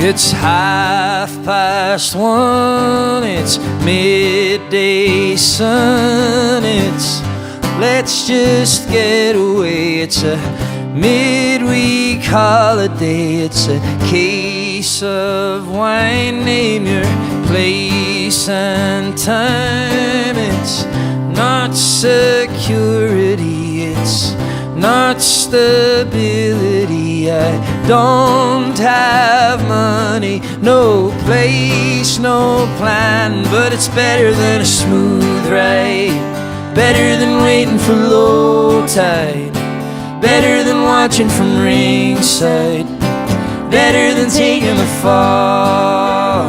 It's 1:30, it's midday sun, it's let's just get away. It's a midweek holiday, it's a case of wine. Name your place and time. It's not security, it's not stability. I don't have money, no place, no plan, but it's better than a smooth ride, better than waiting for low tide, better than watching from ringside, better than taking the fall,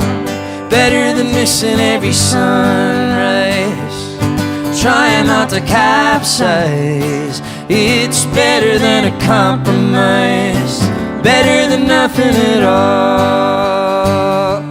better than missing every sunrise, trying not to capsize. It's better than a compromise, better than nothing at all.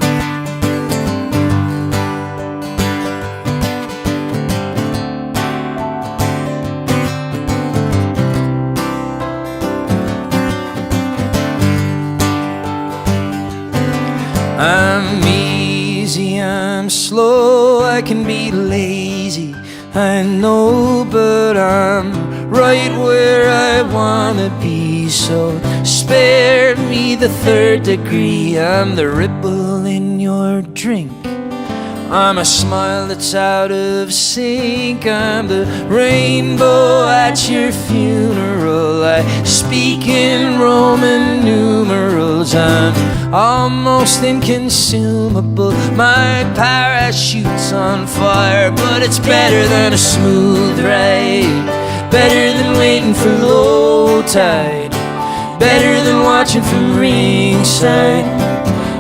I'm easy, I'm slow, I can be lazy, I know, but I'm right where I wanna be. So spare me the third degree. I'm the ripple in your drink, I'm a smile that's out of sync, I'm the rainbow at your funeral. I speak in Roman numerals, I'm almost inconsumable. My parachute's on fire, but it's better than a smooth ride, better than waiting for low tide, better than watching from ringside,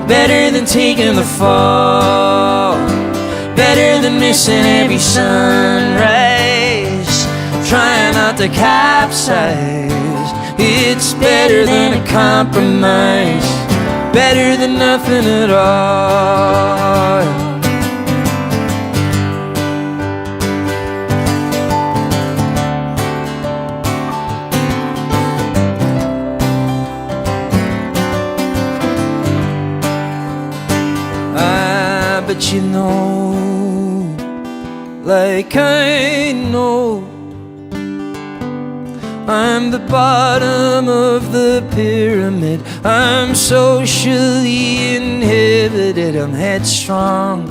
better than taking the fall, better than missing every sunrise, trying not to capsize. It's better than a compromise, better than nothing at all. But you know, like I know, I'm the bottom of the pyramid, I'm socially inhibited, I'm headstrong,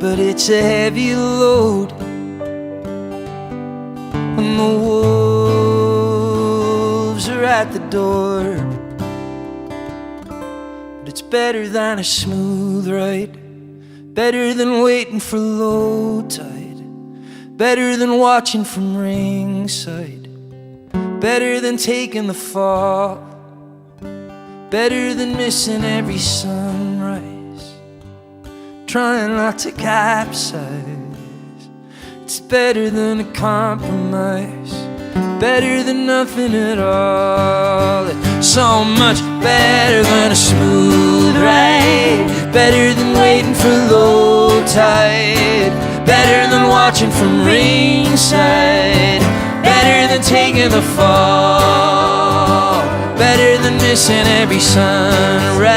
but it's a heavy load, and the wolves are at the door. It's better than a smooth ride, better than waiting for low tide, better than watching from ringside, better than taking the fall, better than missing every sunrise, trying not to capsize. It's better than a compromise, better than nothing at all. It's so much better than a smooth ride, better than waiting for low tide, better than watching from ringside, better than taking the fall, better than missing every sunrise,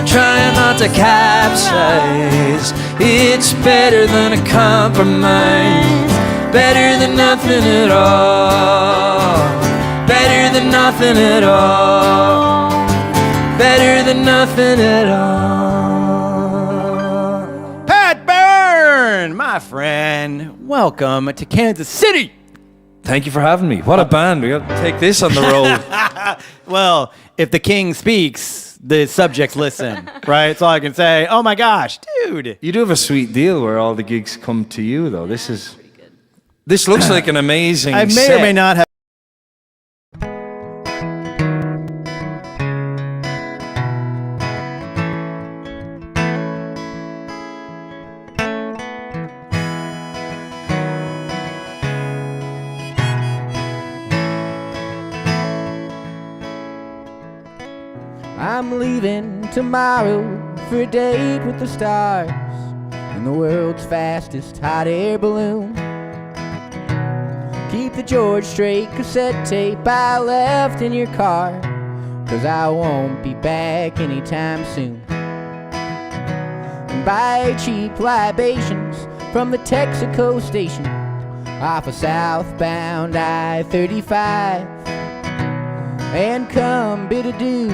trying not to capsize. It's better than a compromise, better than nothing at all, better than nothing at all, better than nothing at all. Pat Byrne, my friend, welcome to Kansas City. Thank you for having me. What a band. We got to take this on the road. Well, if the king speaks, the subjects listen, right? That's all I can say. Oh my gosh, dude. You do have a sweet deal where all the gigs come to you, though. This looks like an amazing I may set. or may not have. I'm leaving tomorrow for a date with the stars in the world's fastest hot air balloon. Keep the George Strait cassette tape I left in your car 'cause I won't be back anytime soon. And buy cheap libations from the Texaco station off of southbound I-35, and come bid adieu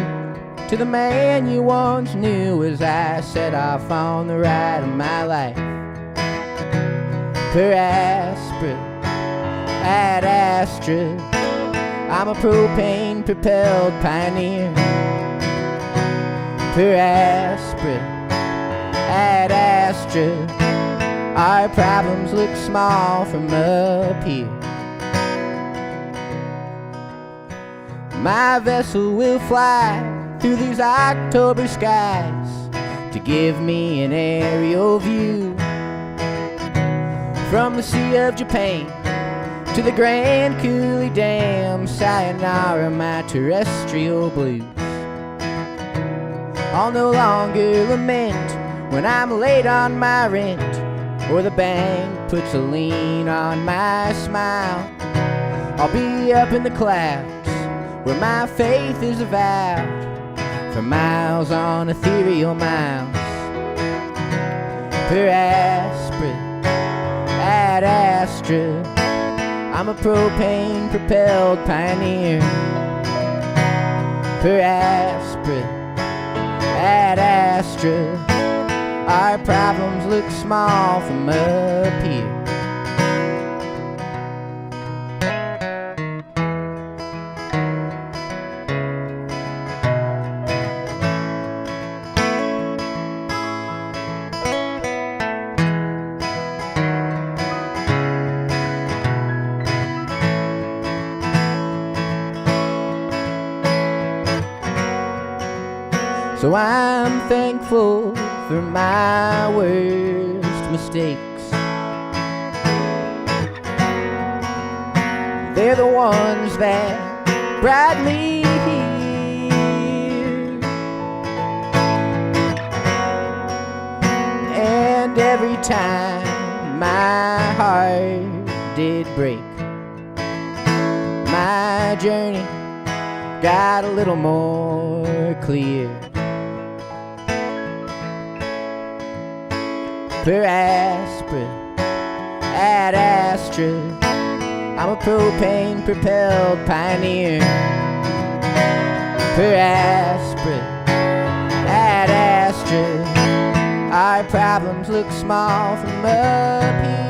to the man you once knew as I set off on the ride of my life. Per Aspra, Ad Astra, I'm a propane-propelled pioneer. Per Aspra, Ad Astra, our problems look small from up here. My vessel will fly through these October skies to give me an aerial view from the Sea of Japan to the Grand Coulee Dam. Sayonara, my terrestrial blues. I'll no longer lament when I'm late on my rent, or the bank puts a lien on my smile. I'll be up in the clouds where my faith is avowed, for miles on ethereal miles. Per Aspra, Ad Astra, I'm a propane-propelled pioneer. Per Aspra, Ad Astra, our problems look small from up here. So I'm thankful for my worst mistakes. They're the ones that brought me here. And every time my heart did break, my journey got a little more clear. Per Aspra, Ad Astra, I'm a propane-propelled pioneer. Per Aspra, Ad Astra, our problems look small from up here.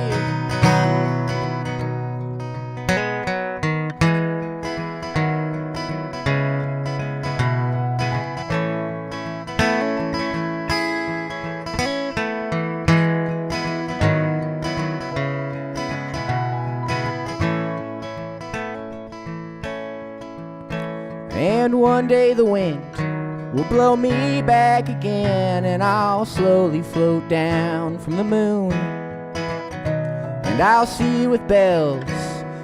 And one day the wind will blow me back again, and I'll slowly float down from the moon. And I'll see you with bells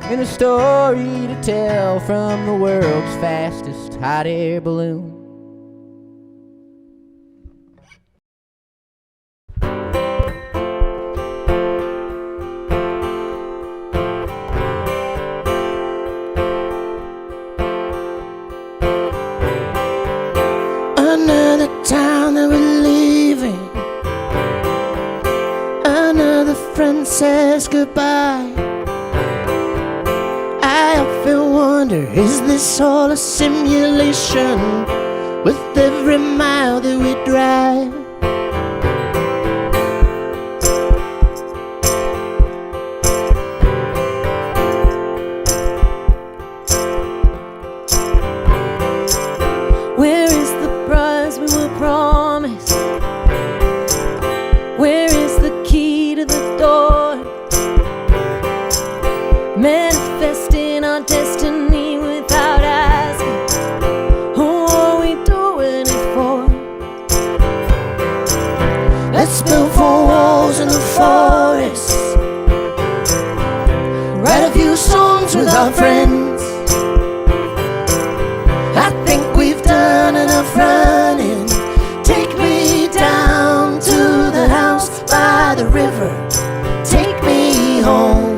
and a story to tell from the world's fastest hot air balloon. Another town that we're leaving, another friend says goodbye. I often wonder, is this all a simulation with every mile that we drive? Where is the prize we were promised? Where is the key to the door? Manifesting our destiny without asking, who are we doing it for? Let's build 4 walls in the forest, write a few songs with our friends. I think we've done enough running. Take me down to the house by the river. Take me home.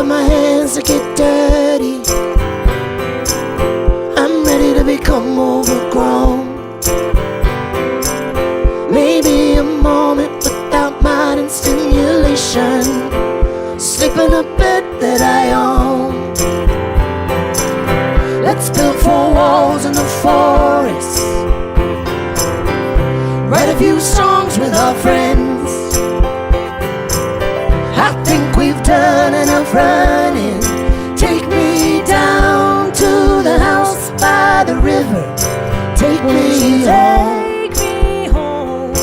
for my hands to get dirty. I'm ready to become overgrown. Maybe a moment without modern stimulation. Sleep in a bed that I own. Let's build 4 walls in the forest. Write a few songs with our friends. I think we've done enough running. Take me down to the house by the river. Take me home. Take me home.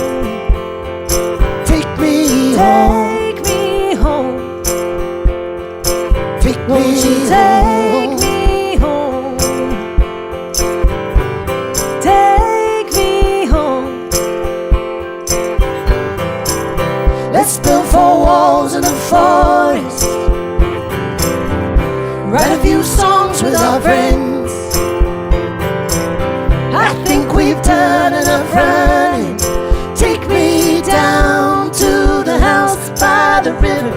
Take me home. Take me Won't you home. take me home? Take me home. Let's build 4 walls in the forest. Write a few songs with our friends. I think we've done enough running. Take me down to the house by the river.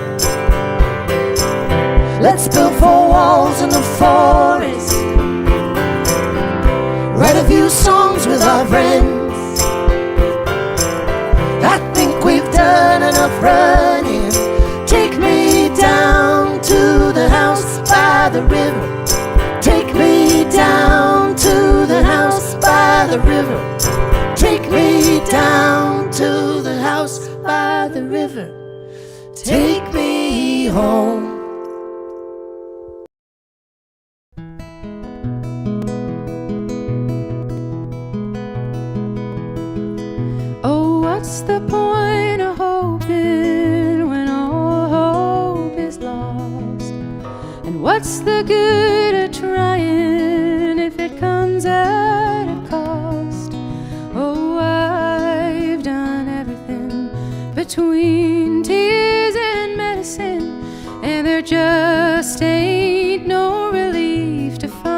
Let's build 4 walls in the forest. Write a few songs with our friends. I think we've done enough running. Take me down to the house by the river. Take me down to the house by the river. Take me down to the house by the river. Take me home. Oh, what's the point of hoping when all hope is lost? And what's the good of trying if it comes at a cost? Oh, I've done everything between tears and medicine, and there just ain't no relief to find.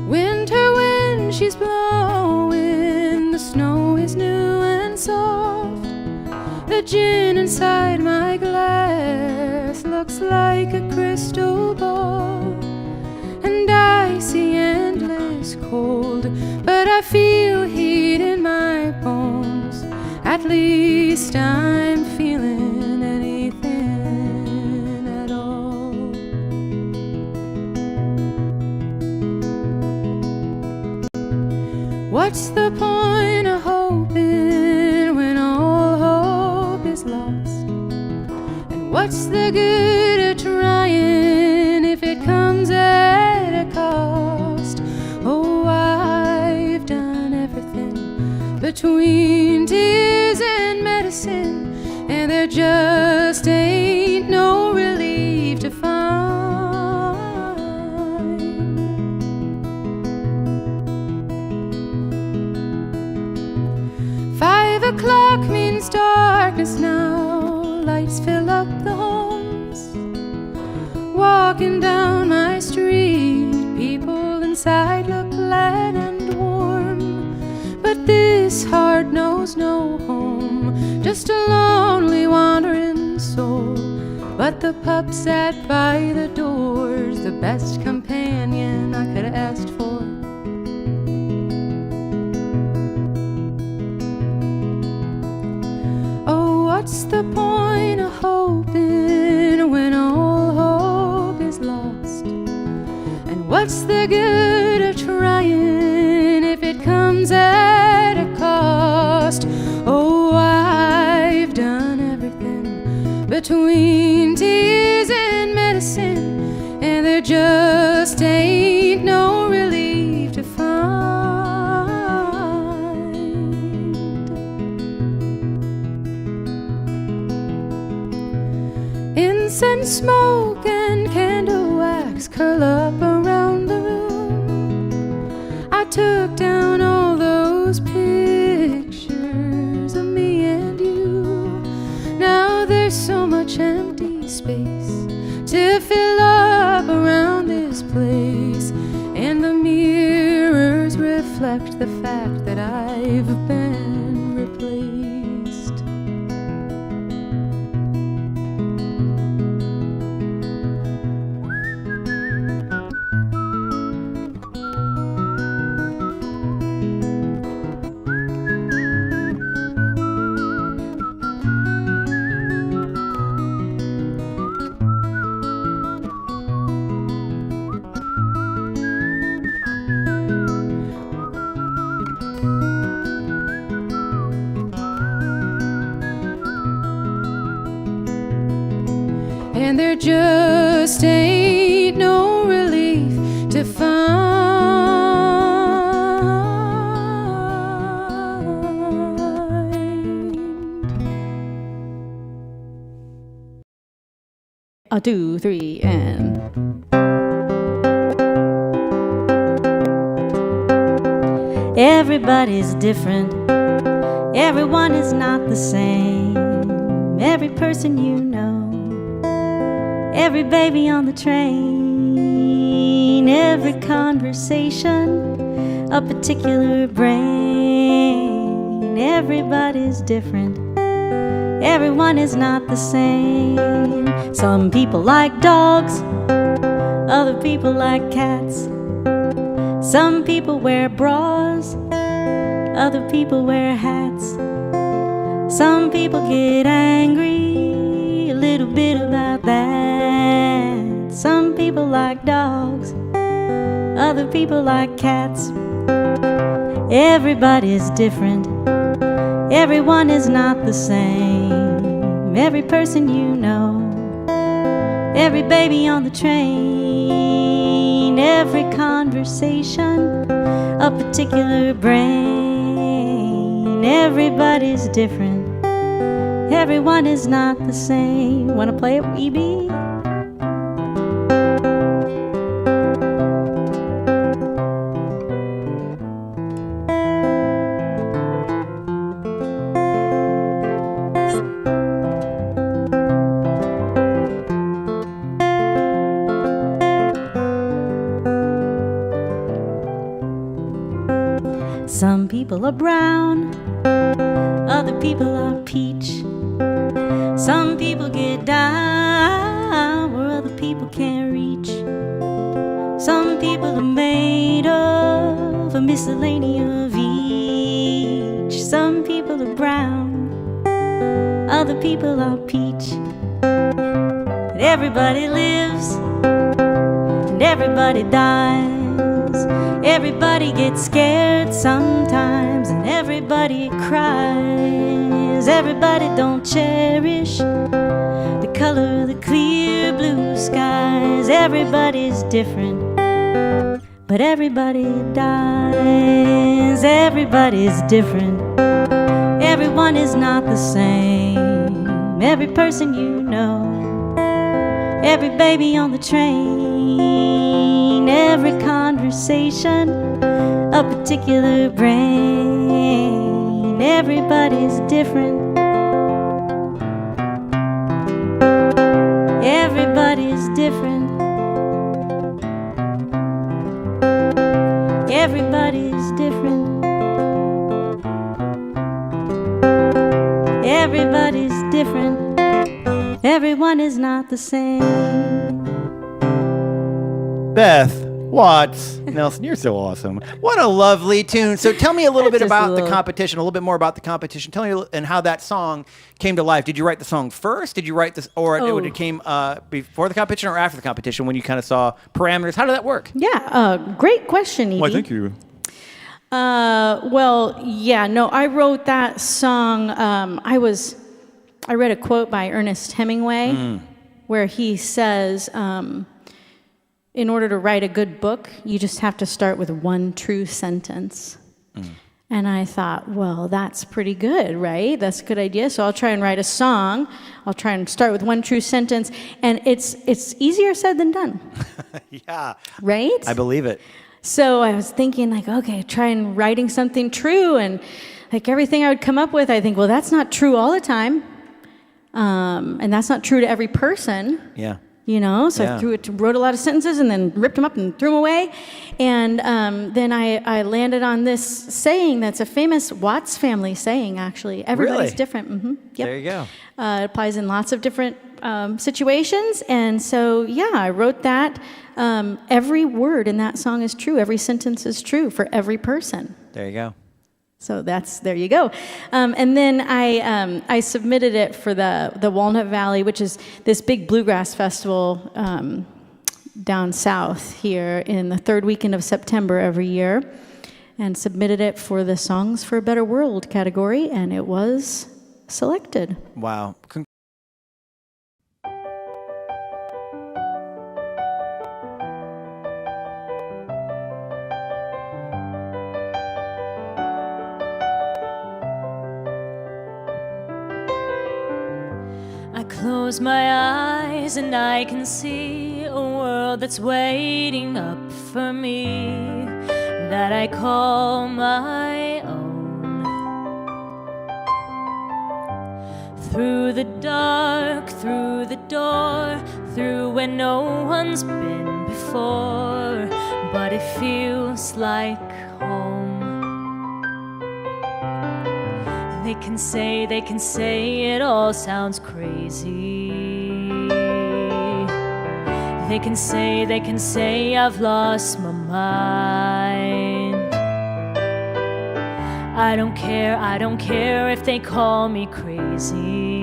Winter wind, she's blowing, the snow is new and soft. The gin inside my glass looks like a crystal ball, and I see endless cold, but I feel heat in my bones. At least I'm feeling anything at all. What's the point of hoping when all hope is lost? And what's the good of trying if it comes at a cost? Oh, I've done everything between tears and medicine, and there just ain't no relief to find. 5 o'clock means darkness now. Lights fill up the homes. Walking down my street, people inside look glad and warm, but this heart knows no home, just a lonely wandering soul. But the pup sat by the doors, the best companion I could have asked for. Oh, what's the point of hoping when all hope is lost? And what's the good of trying if it comes at a cost? Oh, I've done everything between tears and medicine, and there just ain't no relief to find. Incense smoke and candle wax curl up around the room. I took down all those pictures of me and you. Now there's so much empty space to fill up around this place, and the mirrors reflect the fact that I've been And there just ain't no relief to find. A 2, 3, and Everybody's different. Everyone is not the same. Every person you know, every baby on the train, every conversation, a particular brain. Everybody's different. Everyone is not the same. Some people like dogs, other people like cats. Some people wear bras, other people wear hats. Some people get angry, a little bit about that. Some people like dogs, other people like cats. Everybody's different. Everyone is not the same. Every person you know, every baby on the train, every conversation, a particular brain. Everybody's different. Everyone is not the same. Wanna play it, EB? Some people are brown, other people are peach. Some people get down where other people can't reach. Some people are made of a miscellany of each. Some people are brown, other people are peach. But everybody lives and everybody dies. Everybody gets scared sometimes, and everybody cries. Everybody don't cherish the color of the clear blue skies. Everybody's different, but everybody dies. Everybody's different. Everyone is not the same. Every person you know, every baby on the train, every conversation, a particular brain. Everybody's different. Everybody's different. Everybody's different. Everybody's different. Everyone is not the same. Beth Watts Nelson, you're so awesome. What a lovely tune. So tell me a little bit Just about a the little. competition, a little bit more about the competition. Tell me and how that song came to life. Did you write the song first? Did you write this, or it came before the competition or after the competition when you kind of saw parameters? How did that work? Yeah, great question, Edie. Why, thank you. Well, yeah, no, I wrote that song. I read a quote by Ernest Hemingway where he says, in order to write a good book, you just have to start with one true sentence. And I thought, well, that's pretty good, right? That's a good idea. So I'll try and write a song. I'll try and start with one true sentence. And it's easier said than done. Yeah. Right? I believe it. So I was thinking, like, okay, try and writing something true. And like everything I would come up with, I think, well, that's not true all the time. And that's not true to every person. Yeah. You know, so Yeah. I wrote a lot of sentences and then ripped them up and threw them away. And then I landed on this saying that's a famous Watts family saying, actually. Everybody's Really? different. Yep. There you go. It applies in lots of different situations. And so, yeah, I wrote that. Every word in that song is true. Every sentence is true for every person. There you go. So there you go. And then I submitted it for the Walnut Valley, which is this big bluegrass festival down south here in the third weekend of September every year. and submitted it for the Songs for a Better World category, and it was selected. Wow. I close my eyes and I can see a world that's waiting up for me, that I call my own. Through the dark, through the door, through where no one's been before, but it feels like home. They can say it all sounds crazy. They can say I've lost my mind. I don't care if they call me crazy.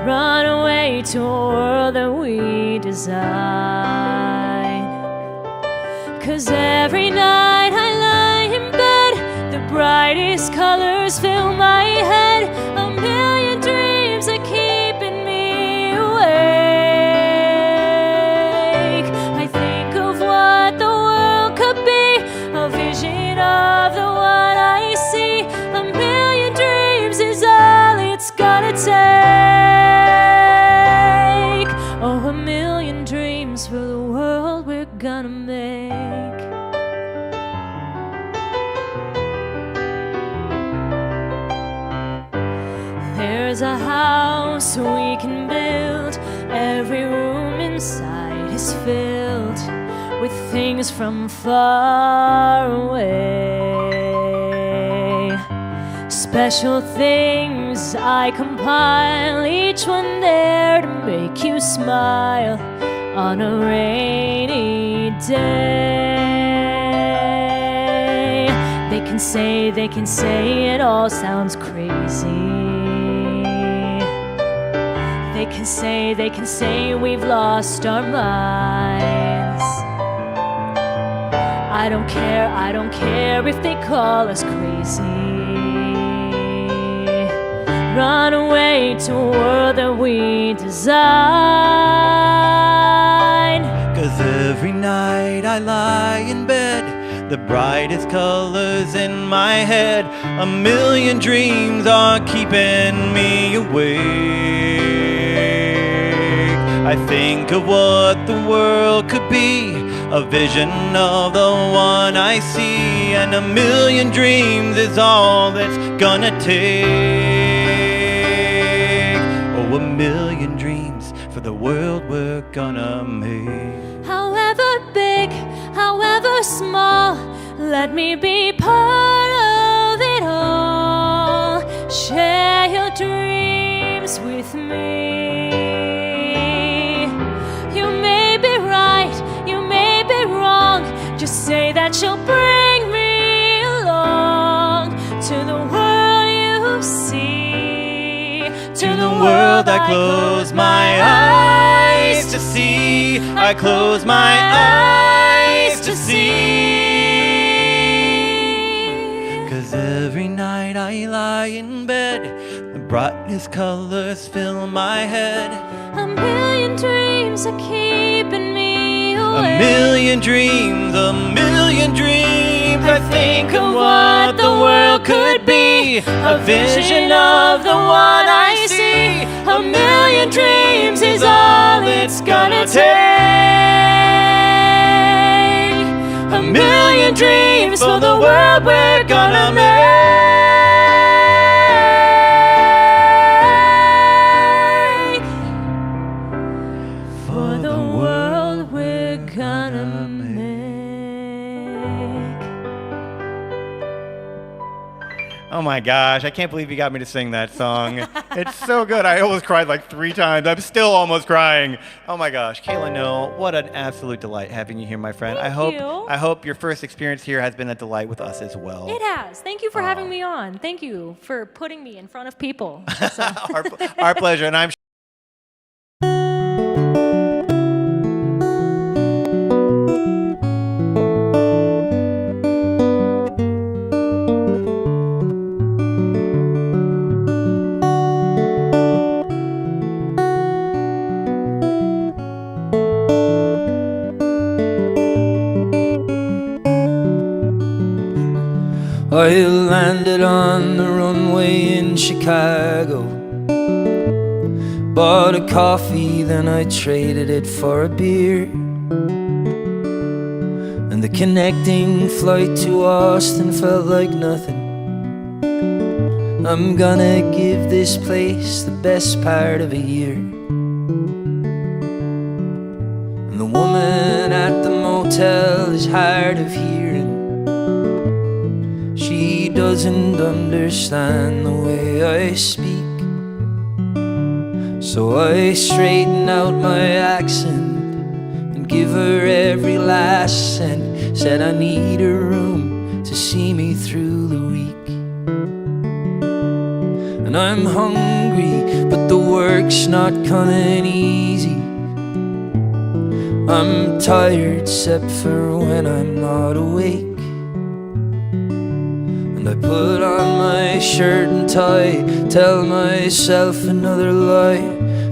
Run away to a world that we design. 'Cause every night I lie in bed, the brightest colors fill my head. A million dreams are keeping me awake. I think of what the world could be, a vision of the one I see. A million dreams is all it's gonna take. Oh, a million dreams for the world we're gonna make. There's a house we can build. Every room inside is filled with things from far away. Special things I compile, each one there to make you smile on a rainy day. They can say it all sounds crazy. They can say we've lost our minds. I don't care if they call us crazy. Run away to a world that we design. 'Cause every night I lie in bed, the brightest colors in my head. A million dreams are keeping me awake. I think of what the world could be, a vision of the one I see. And a million dreams is all that's gonna take. Oh, a million dreams for the world we're gonna make. However big, however small, let me be part of it all. Share your dreams with me. You may be right, you may be wrong, just say that you'll bring me along to the world you see. To the world I close my eyes to see. I close my eyes to see. 'Cause every night I lie in bed, the brightest colors fill my head. A million dreams are keeping me away. A million dreams, a million dreams. I think of what the world could be, a vision of the one I see. A million dreams is all it's gonna take. A million dreams for the world we're gonna make. For the world we're gonna make. Oh my gosh, I can't believe you got me to sing that song. It's so good. I almost cried like 3 times. I'm still almost crying. Oh my gosh, Kayla Noel, what an absolute delight having you here, my friend. Thank you. I hope your first experience here has been a delight with us as well. It has. Thank you for having me on. Thank you for putting me in front of people. So. Our pleasure, and I'm I landed on the runway in Chicago, bought a coffee, then I traded it for a beer. And the connecting flight to Austin felt like nothing. I'm gonna give this place the best part of a year. And the woman at the motel is hard of hearing. She doesn't understand the way I speak. So I straighten out my accent and give her every last cent. Said I need a room to see me through the week. And I'm hungry, but the work's not coming easy. I'm tired except for when I'm not awake. And I put on my shirt and tie, tell myself another lie.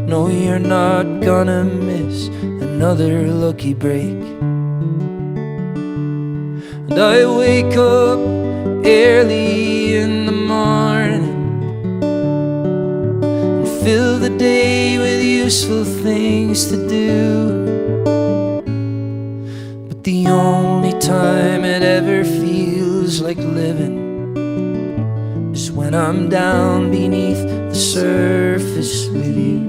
No, you're not gonna miss another lucky break. And I wake up early in the morning and fill the day with useful things to do. But the only time it ever feels like living is when I'm down beneath the surface with you.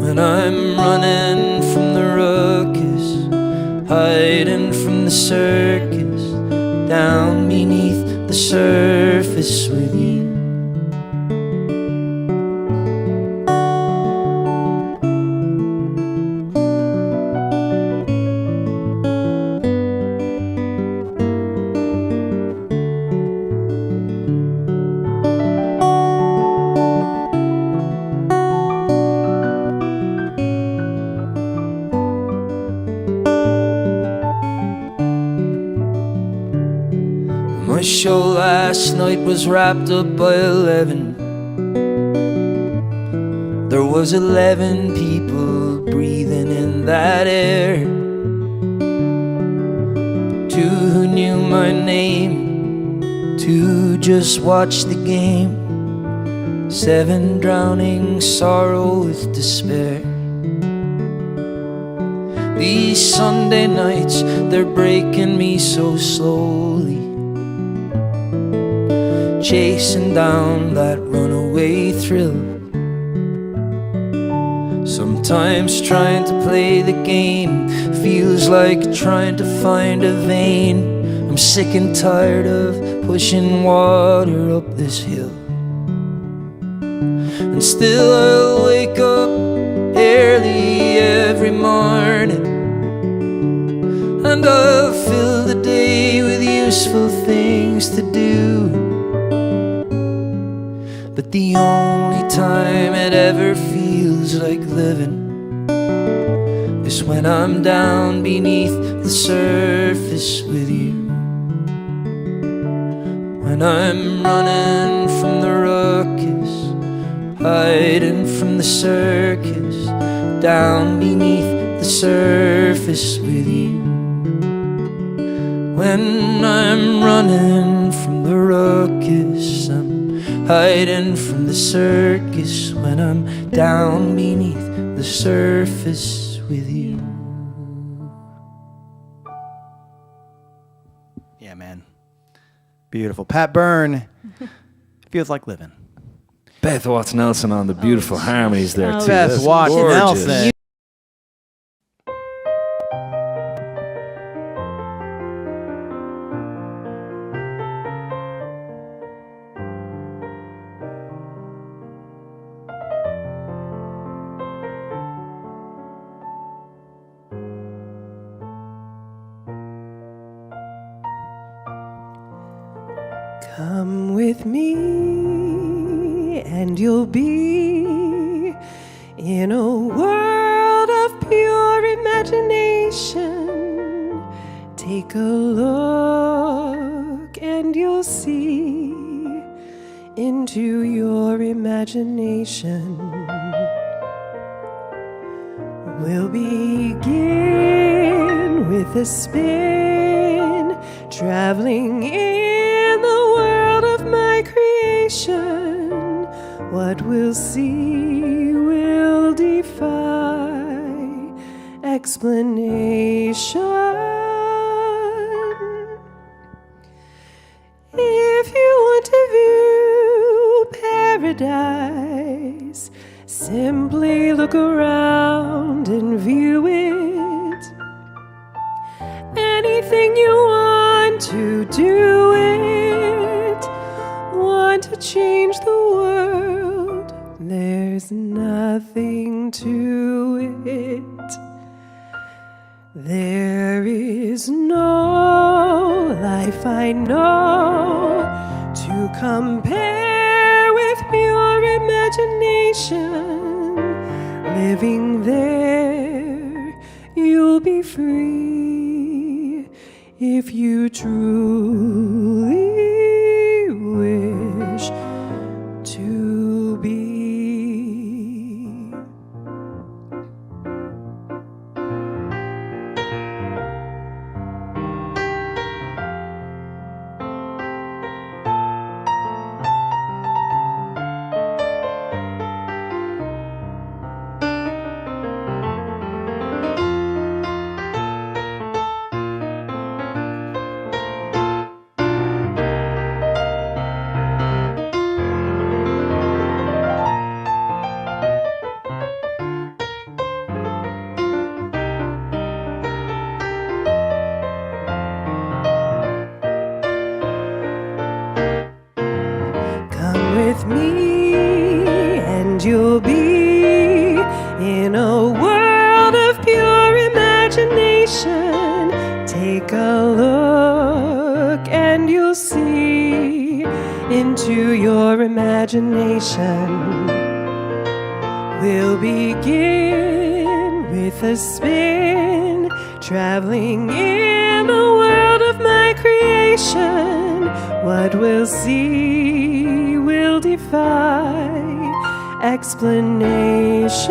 When I'm running from the ruckus, hiding from the circus, down beneath the surface with you. My show last night was wrapped up by 11. There was 11 people breathing in that air. 2 who knew my name, 2 just watched the game, 7 drowning sorrow with despair. These Sunday nights, they're breaking me so slowly, chasing down that runaway thrill. Sometimes trying to play the game feels like trying to find a vein. I'm sick and tired of pushing water up this hill. And still I'll wake up early every morning, and I'll fill the day with useful things to do. But the only time it ever feels like living is when I'm down beneath the surface with you. When I'm running from the ruckus, hiding from the circus, down beneath the surface with you. When I'm running from the ruckus, I'm hiding from the circus. When I'm down beneath the surface with you. Yeah, man. Beautiful. Pat Byrne. Feels like living. Beth Watts Nelson on the beautiful harmonies there too. Beth That's Watts gorgeous. Nelson. Come with me and you'll be in a world of pure imagination. Take a look and you'll see into your imagination. We'll begin with a spin, traveling in the world of my creation. What we'll see will defy explanation. If you want to view paradise, simply look around and view it. Anything you want to do it, want to change the world, there's nothing to it. There is no life I know to compare with pure imagination. Living there, you'll be free if you truly wish to be. With me and you'll be in a world of pure imagination. Take a look and you'll see into your imagination. We'll begin with a spin, traveling in the world of my creation. What we'll see will defy explanation.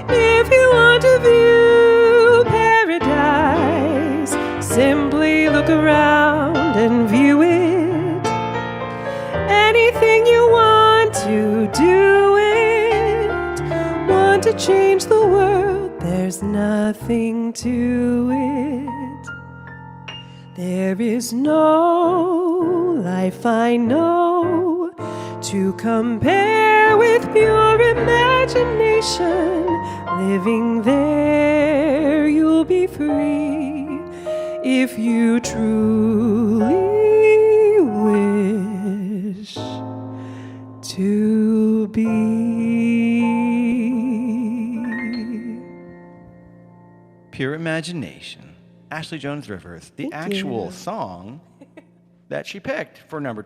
If you want to view paradise, simply look around and view it. Anything you want to do it, want to change the world, there's nothing to it. There is no life I know to compare with pure imagination. Living there, you'll be free if you truly wish to be. Pure Imagination. Ashley Jones Rivers, the Thank actual you. song that she picked for number.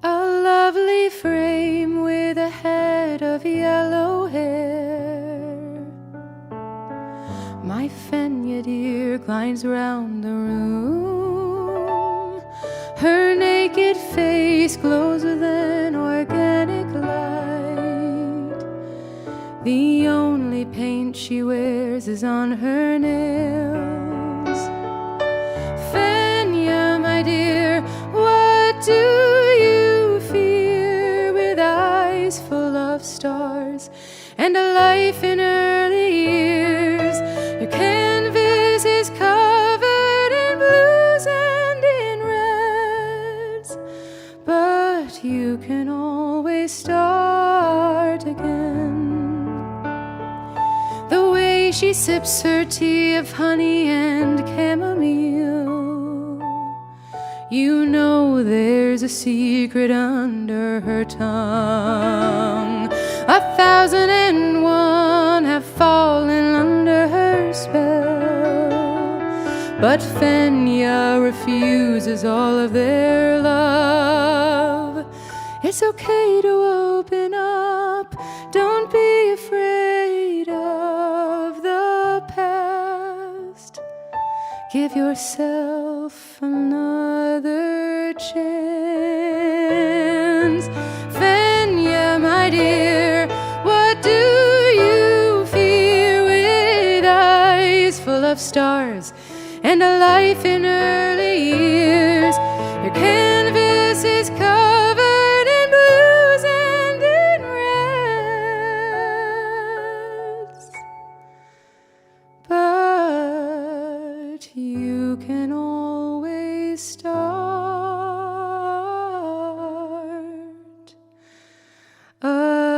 A lovely frame with a head of yellow hair. My Fenya dear glides round the room. Her naked face glows with an organic light. The only paint she wears is on her nails. Fenya, my dear, what do you fear? With eyes full of stars and a life in early years, your canvas is covered in blues and in reds, but you can always start again. The way she sips her tea of honey and chamomile, you know there's a secret under her tongue. 1,001 have fallen under her spell, but Fenya refuses all of their love. It's okay to open up, don't be afraid of the past. give yourself another chance. Fenya, my dear, what do you fear? With eyes full of stars and a life in early years, your canvas is covered in blues and in reds. But you can always start again.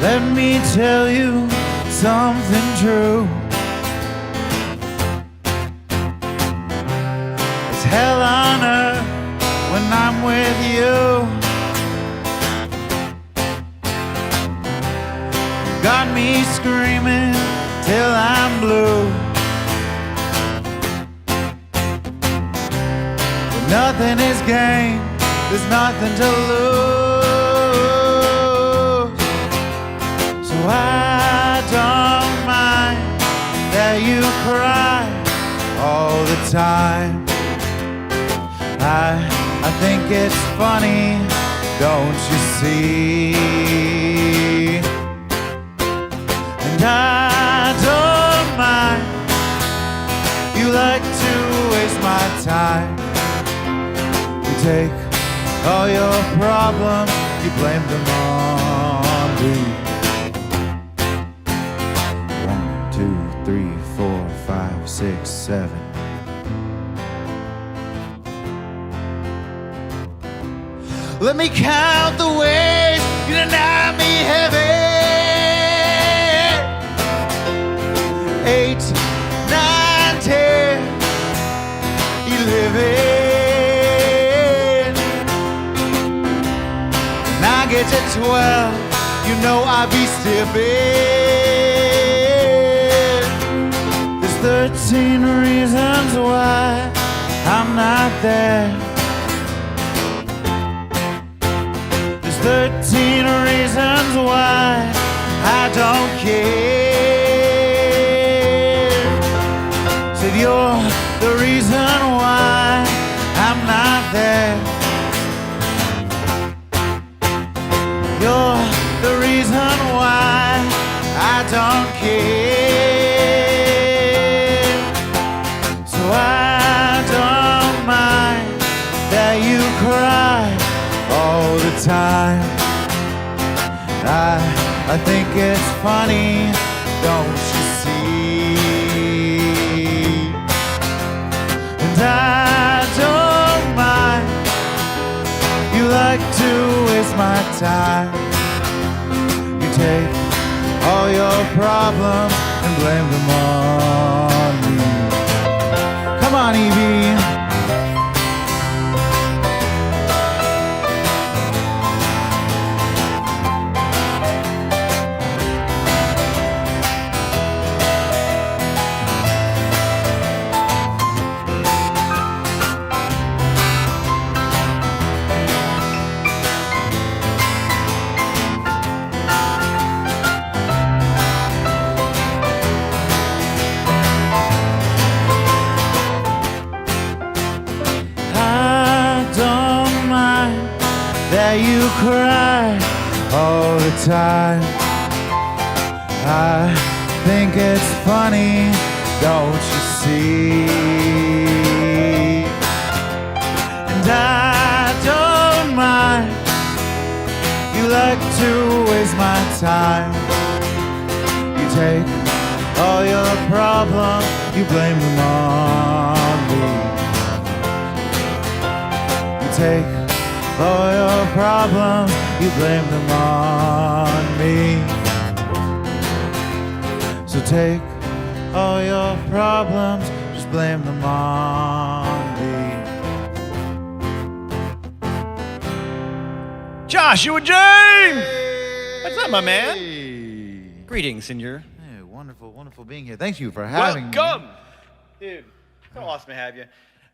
Let me tell you something true. It's hell on earth when I'm with you. Got me screaming till I'm blue. But nothing is gained, there's nothing to lose. So I don't mind that you cry all the time. I think it's funny, don't you see? And I don't mind, you like to waste my time. You take all your problems, you blame them on me. 1, 2, 3, 4, 5, 6, 7. Let me count the ways you deny me heaven. 8, 9, 10, 11. And I get to 12, you know I be stiffing. There's 13 reasons why I'm not there. 13 reasons why I don't care. Said you're the reason why I'm not there. You're the reason why I don't care. So I don't mind that you cry all the time. I think it's funny, don't you see? And I don't mind, you like to waste my time. You take all your problems and blame them on me. Come on, Evie. That you cry all the time. I think it's funny, don't you see? And I don't mind, you like to waste my time. You take all your problems, you blame them on me. You take all your problems, you blame them on me. So take all your problems, just blame them on me. Joshua James! What's up, my man? Greetings, senor. Hey, wonderful being here. Thank you for having me. Welcome! Dude, so awesome to have you.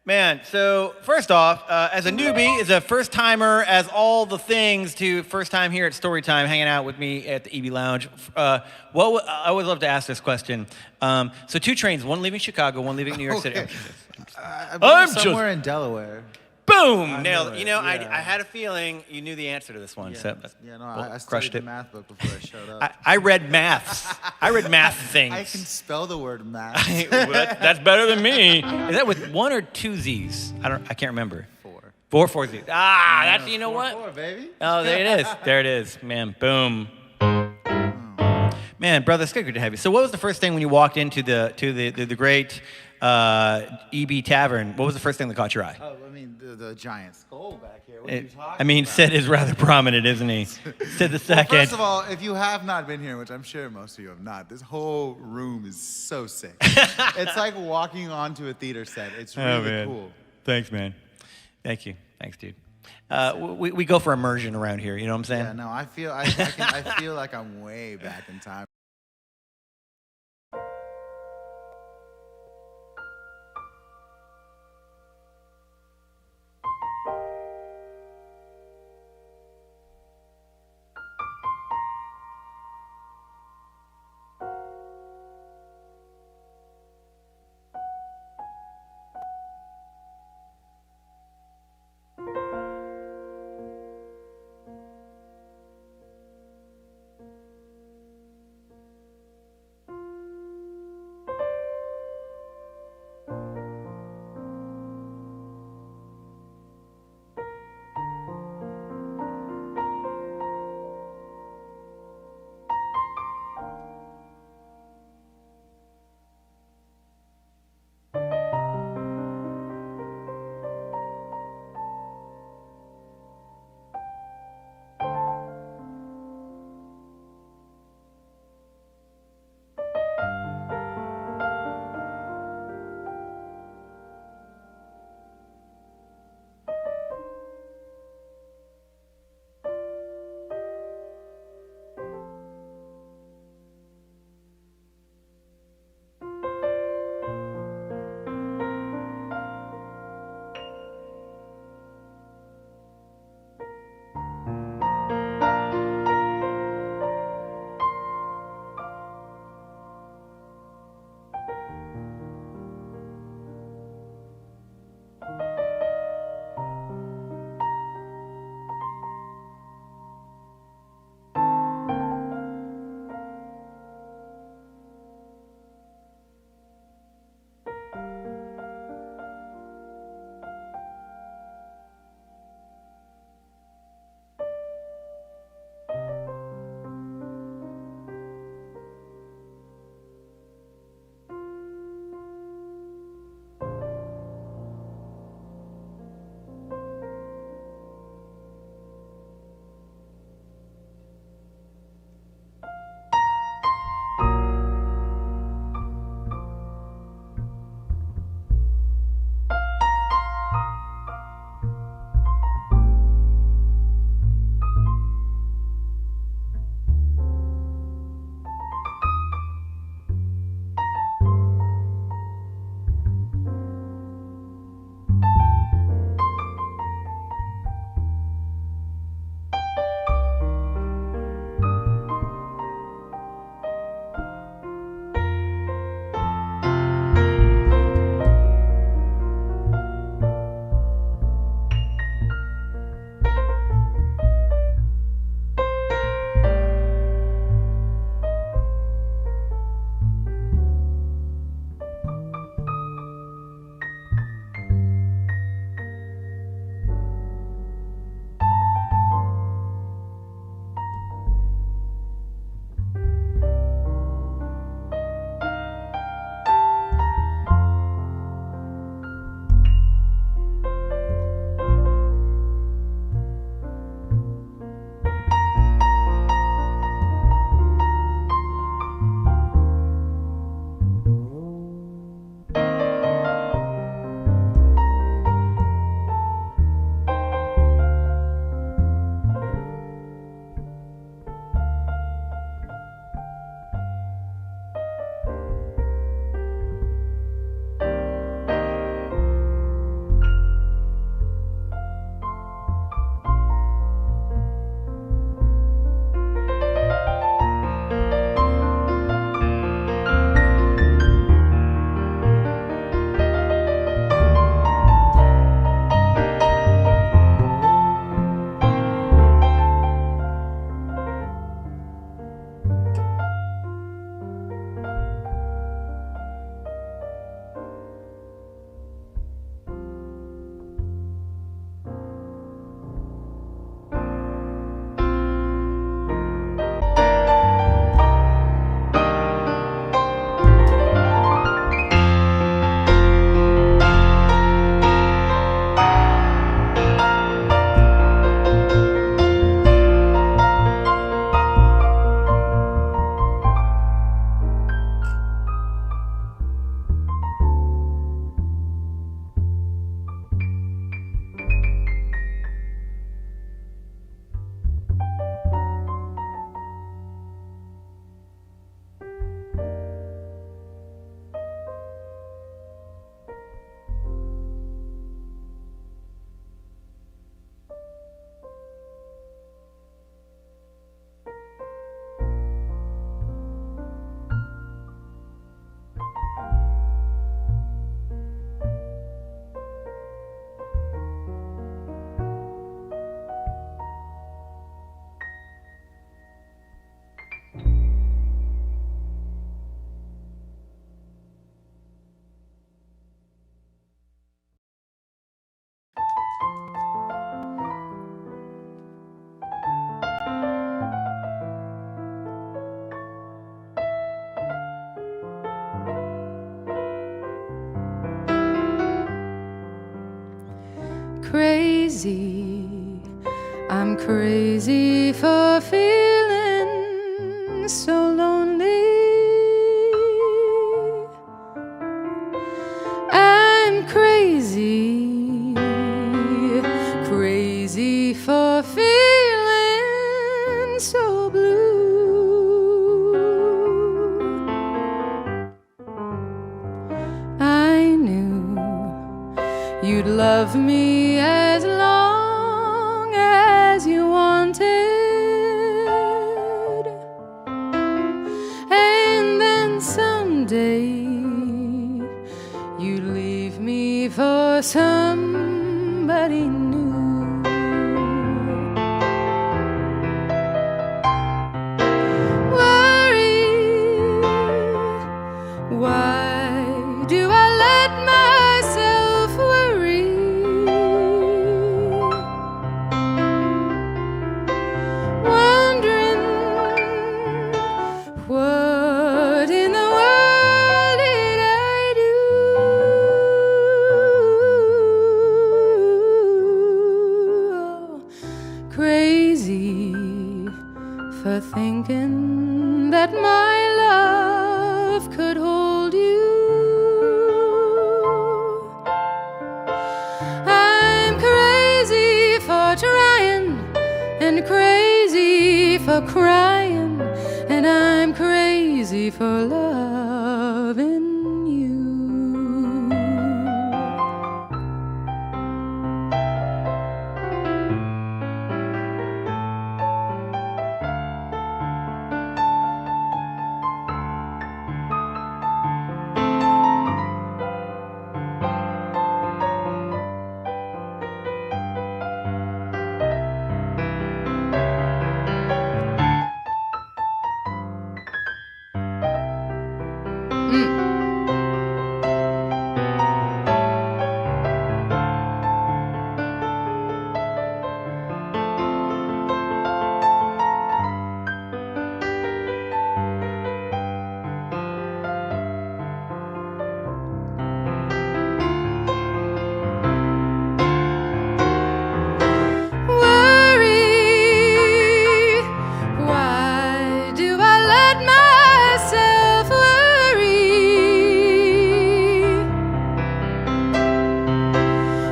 Man, so first off, as a newbie, as a first-timer, as all the things to first time here at Storytime, hanging out with me at the EBLounge, I always love to ask this question. So 2 trains, one leaving Chicago, one leaving New York City. I'm somewhere in Delaware. Boom! Nailed it. You know, I had a feeling you knew the answer to this one. So I crushed studied it. the math book before I showed up. I read maths. I read math things. I can spell the word math. That's better than me. Is that with 1 or 2 Z's? I can't remember. 4 Z's. That's, you know what? 4, baby. Oh, there it is. There it is. Man, boom. Man, brother, it's good to have you. So what was the first thing when you walked into the great EB Tavern? What was the first thing that caught your eye? Oh, I mean, the giant skull back here. What are you talking I mean, about? Sid is rather prominent, isn't he? Sid the second. Well, first of all, if you have not been here, which I'm sure most of you have not, this whole room is so sick. It's like walking onto a theater set. It's really cool. Thanks, man. Thank you. Thanks, dude. We go for immersion around here. You know what I'm saying? Yeah, no, I feel like I'm way back in time. crazy. I'm crazy for feeling so lonely. I'm crazy, crazy for feeling so blue. I knew you'd love me as long as you wanted, and then someday you'd leave me for somebody new. Worry, why do I let myself worry? Wondering what in the world did I do? Crazy for thinking that my love could hold you. I'm crazy for trying and crazy for crying, and I'm crazy for loving you. Worry, why do I let myself worry?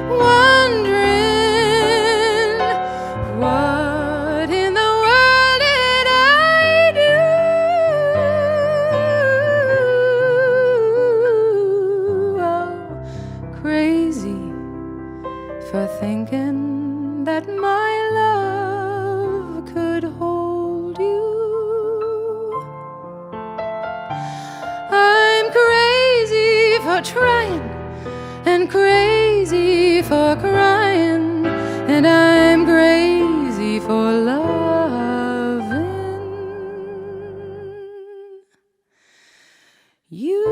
Wondering what in the world did I do? Oh, crazy for thinking that my love could hold you. I'm crazy for trying and crazy for crying, and I'm crazy for loving you.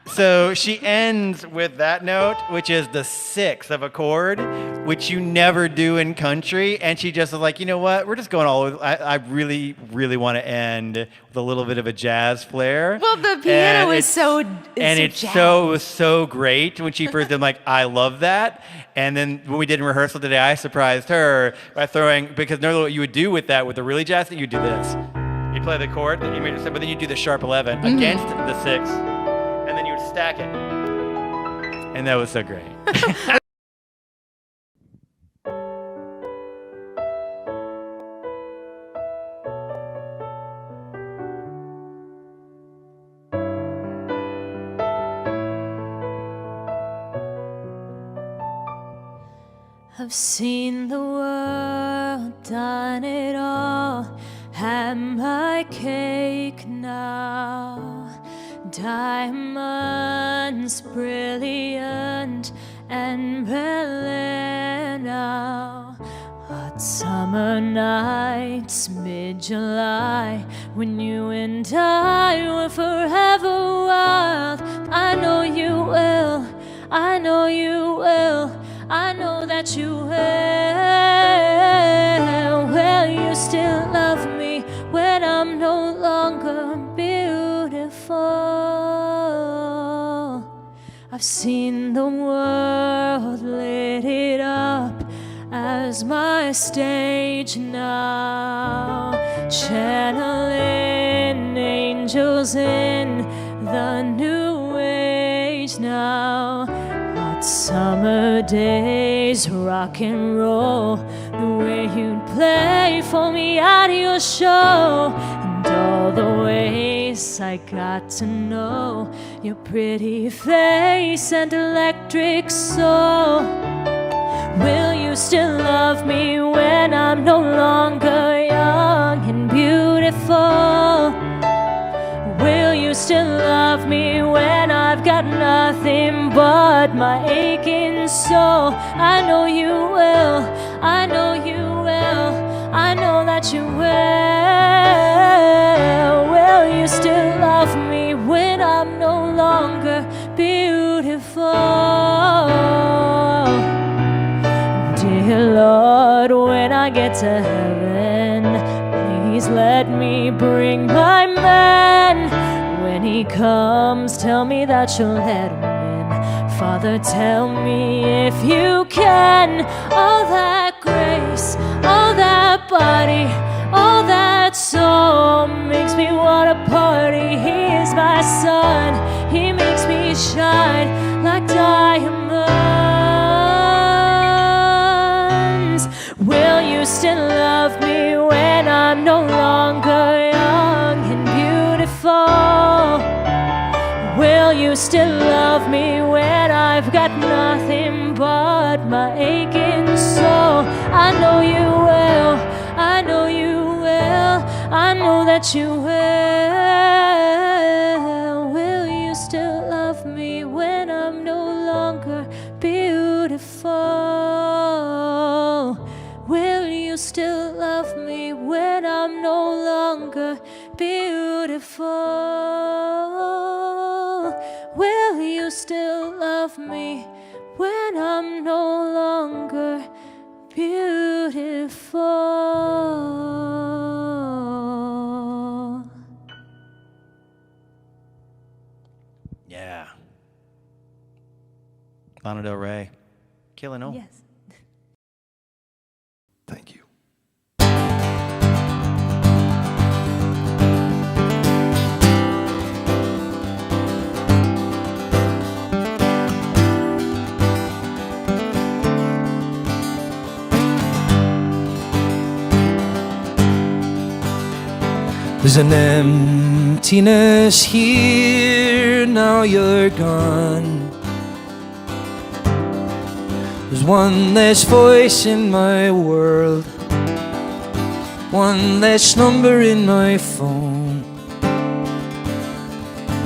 So she ends with that note, which is the sixth of a chord, which you never do in country. And she just was like, you know what? We're just going all over. I really, really want to end with a little bit of a jazz flair. Well, the piano is so it was so great when she first did. I'm like, I love that. And then when we did in rehearsal today, I surprised her by throwing, because normally what you would do with that, with the really jazz thing, you do this. You play the chord that you made, but then you do the sharp 11 against the 6. And then you would stack it. And that was so great. I've seen the world, done it all, had my cake now. Diamonds brilliant and brilliant now. Hot summer nights, mid-July, when you and I were forever wild. I know you will, I know you will, I know that you will. Will you still love me when I'm I've seen the world lit it up as my stage now, channeling angels in the new age now. Hot summer days, rock and roll, the way you'd play for me at your show, and all the ways I got to know your pretty face and electric soul. Will you still love me when I'm no longer young and beautiful? Will you still love me when I've got nothing but my aching soul? I know you will, I know you will, I know that you will. Will you still love me when I'm no longer beautiful? Dear Lord, when I get to heaven, please let me bring my man. When he comes, tell me that you'll let him in. Father, tell me if you can. All that grace, all that body, all that soul makes me wanna party. He is my sun, he makes me shine like diamonds. Will you still love me when I'm no longer young and beautiful? Will you still love me when I've got nothing but my aching soul? I know you will, I know you will, I know that you will. Will you still love me when I'm no longer beautiful? Will you still love me when I'm no longer beautiful? Will you still love me when I'm no longer beautiful? Yeah. Lana Del Rey. Killing all. Yes. Thank you. There's an emptiness here, now you're gone. There's one less voice in my world, one less number in my phone,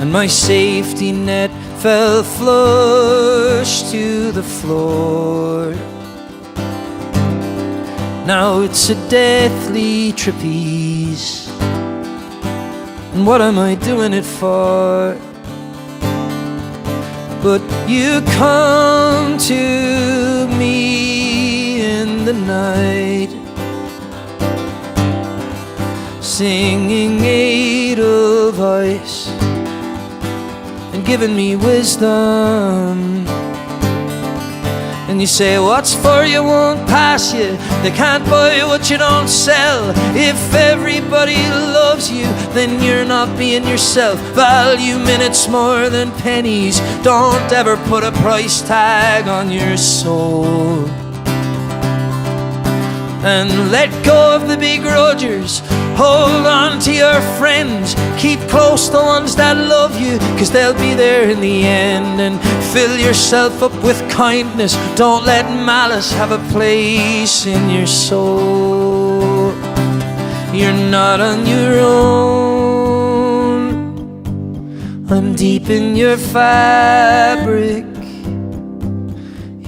and my safety net fell flush to the floor. Now it's a deathly trapeze, and what am I doing it for? But you come to me in the night, singing Edelweiss and giving me wisdom. And you say, what's for you won't pass you. They can't buy what you don't sell. If everybody loves you, then you're not being yourself. Value minutes more than pennies. Don't ever put a price tag on your soul. And let go of the begrudgers. Hold on to your friends. Keep close the ones that love you, 'cause they'll be there in the end. And fill yourself up with kindness. Don't let malice have a place in your soul. You're not on your own. I'm deep in your fabric.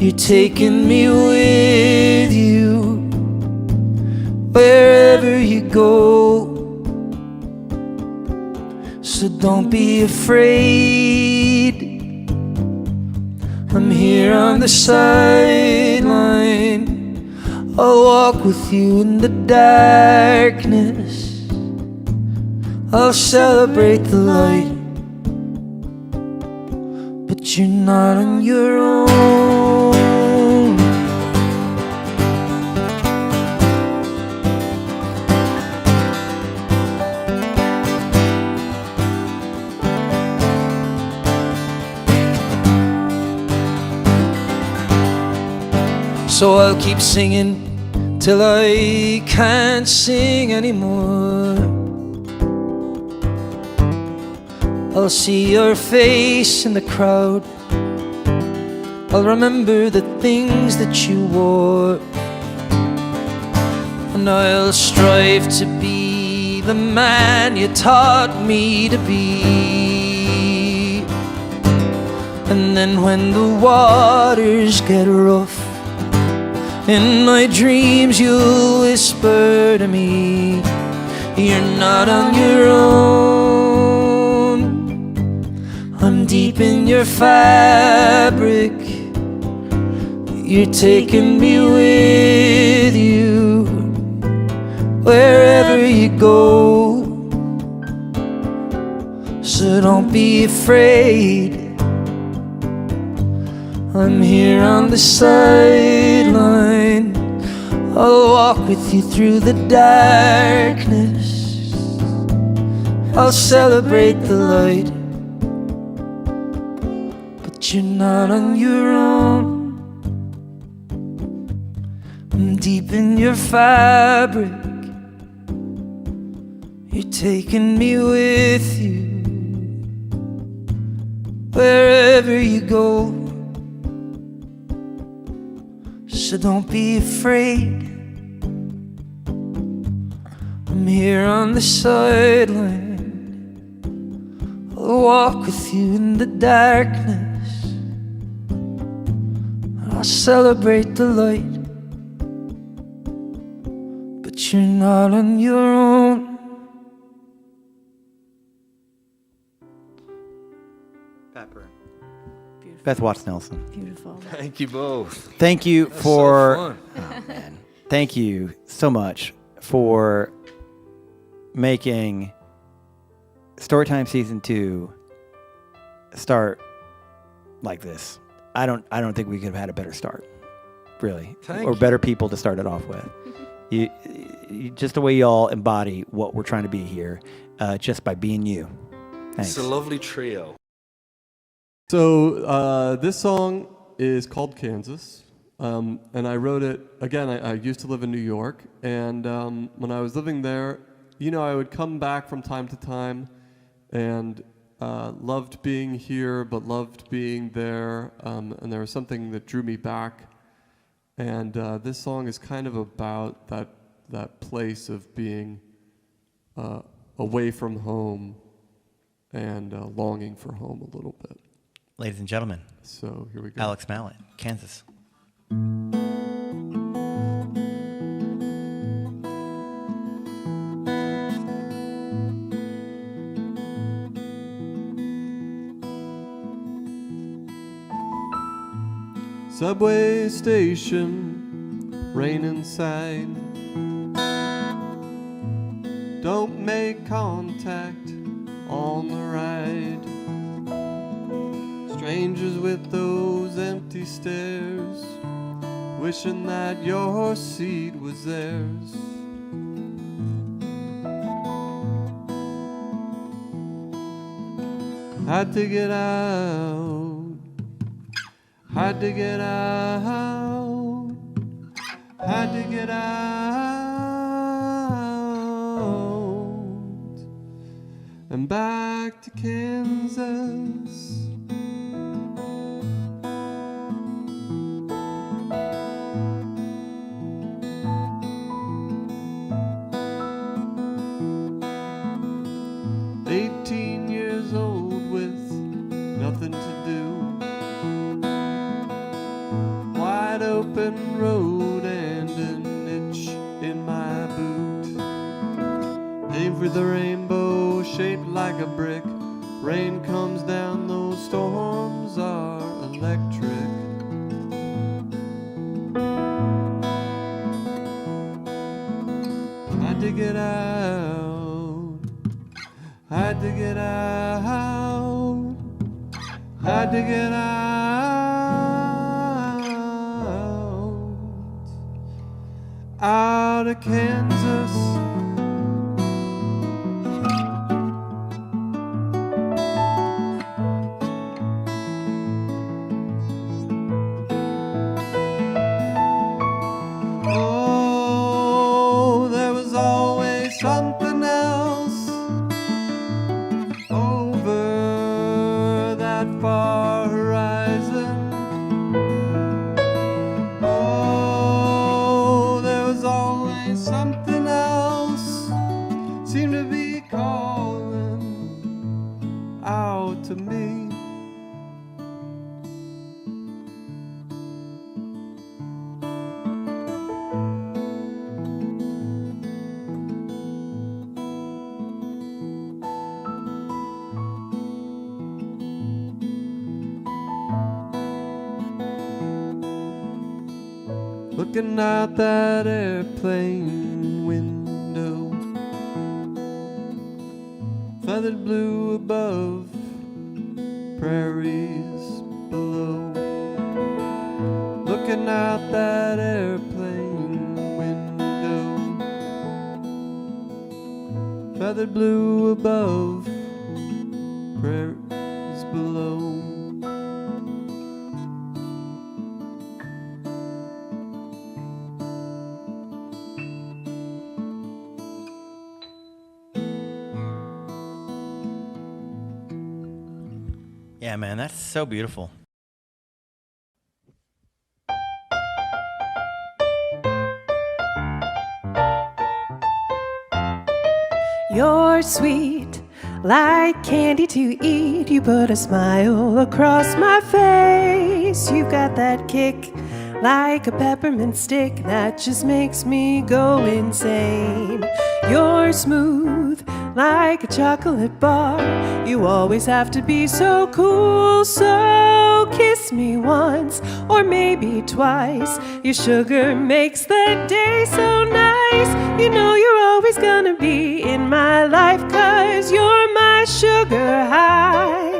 You're taking me with you wherever you go. So don't be afraid. I'm here on the sideline. I'll walk with you in the darkness. I'll celebrate the light, but but you're not on your own. So I'll keep singing till I can't sing anymore. I'll see your face in the crowd. I'll remember the things that you wore, and I'll strive to be the man you taught me to be. And then when the waters get rough, in my dreams you'll whisper to me, you're not on your own. I'm deep in your fabric, you're taking me with you wherever you go. So don't be afraid, I'm here on the sideline. I'll walk with you through the darkness, I'll celebrate the light, but you're not on your own. I'm deep in your fabric, you're taking me with you wherever you go. So don't be afraid, I'm here on the sideline. I'll walk with you in the darkness, I'll celebrate the light, but you're not on your own. Pepper. Beth Watts Nelson. Beautiful. Thank you both. Thank you That's for. so fun. Oh, man. Thank you so much for making Storytime Season 2 start like this. I don't think we could have had a better start, really, Thank or you. better people to start it off with. You just the way y'all embody what we're trying to be here, just by being you. Thanks. It's a lovely trio. So this song is called Kansas, and I wrote it, again, I used to live in New York, and when I was living there, you know, I would come back from time to time, and loved being here, but loved being there, and there was something that drew me back, and this song is kind of about that place of being away from home and longing for home a little bit. Ladies and gentlemen, So here we go. Alex Mallet, Kansas. Subway station, rain inside. Don't make contact on the ride. Strangers with those empty stares, wishing that your seat was theirs. Had to get out, had to get out, had to get out, and back to Kansas. Open road and an itch in my boot. Aim for the rainbow shaped like a brick. Rain comes down, those storms are electric. Had to get out, had to get out, had to get out of Kansas. Oh, there was always something else over that far horizon. Oh, there was always something else seemed to be calling out to me. Looking out that airplane window, feathered blue above, prairies below. Looking out that airplane window, feathered blue above, prairies below. Yeah, man, that's so beautiful. You're sweet, like candy to eat. You put a smile across my face. You've got that kick, like a peppermint stick, that just makes me go insane. You're smooth, like a chocolate bar. You always have to be so cool, so kiss me once, or maybe twice. Your sugar makes the day so nice. You know you're always gonna be in my life, 'cause you're my sugar high.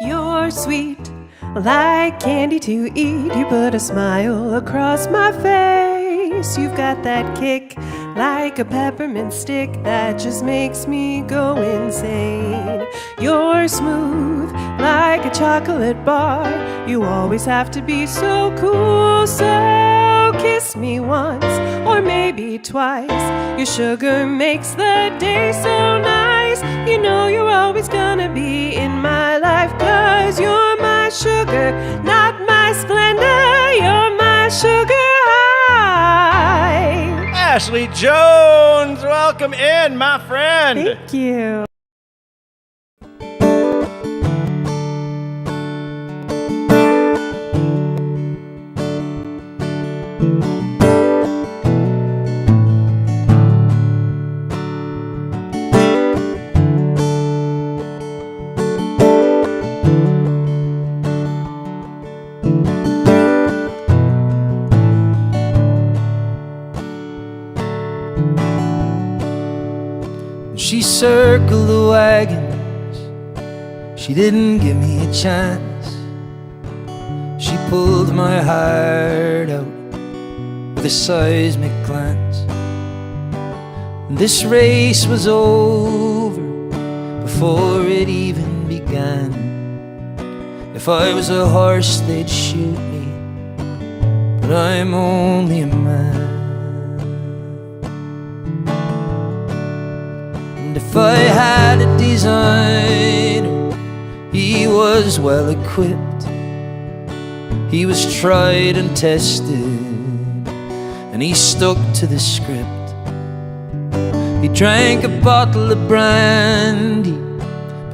You're sweet, like candy to eat. You put a smile across my face. You've got that kick, like a peppermint stick, that just makes me go insane. You're smooth, like a chocolate bar. You always have to be so cool, so kiss me once, or maybe twice. Your sugar makes the day so nice. You know you're always gonna be in my life, 'cause you're my sugar, not my splendor. You're my sugar high. Ashley Jones, welcome in, my friend. Thank you. She circled the wagons, she didn't give me a chance. She pulled my heart out with a seismic glance. This race was over before it even began. If I was a horse, they'd shoot me, but I'm only a man. And if I had a designer, he was well equipped. He was tried and tested, and he stuck to the script. He drank a bottle of brandy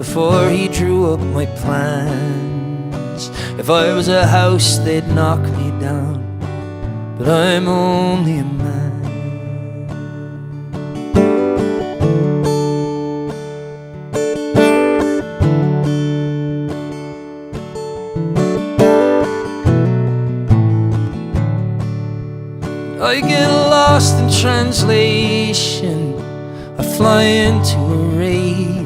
before he drew up my plans. If I was a house, they'd knock me down, but I'm only a man. I get lost in translation, I fly into a rage,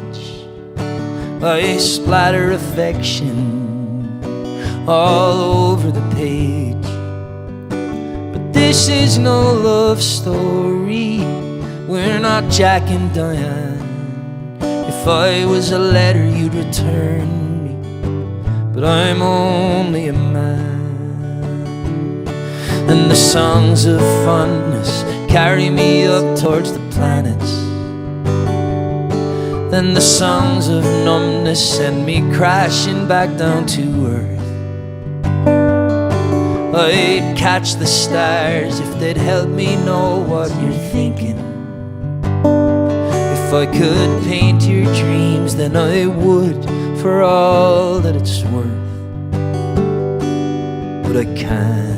I splatter affection all over the page. But this is no love story, we're not Jack and Diane. If I was a letter you'd return me, but I'm only a man. And the songs of fondness carry me up towards the planets. Then the songs of numbness send me crashing back down to earth. I'd catch the stars if they'd help me know what you're thinking. If I could paint your dreams, then I would, for all that it's worth. But I can't.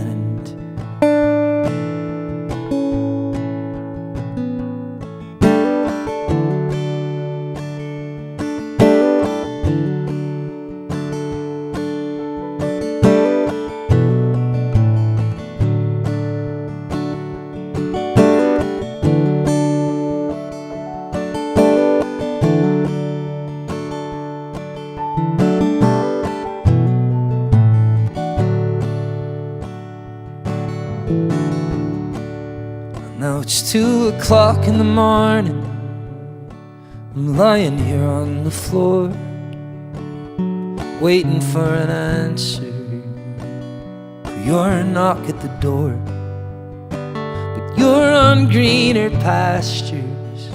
Now it's 2 o'clock in the morning, I'm lying here on the floor, waiting for an answer, for your knock at the door. But you're on greener pastures,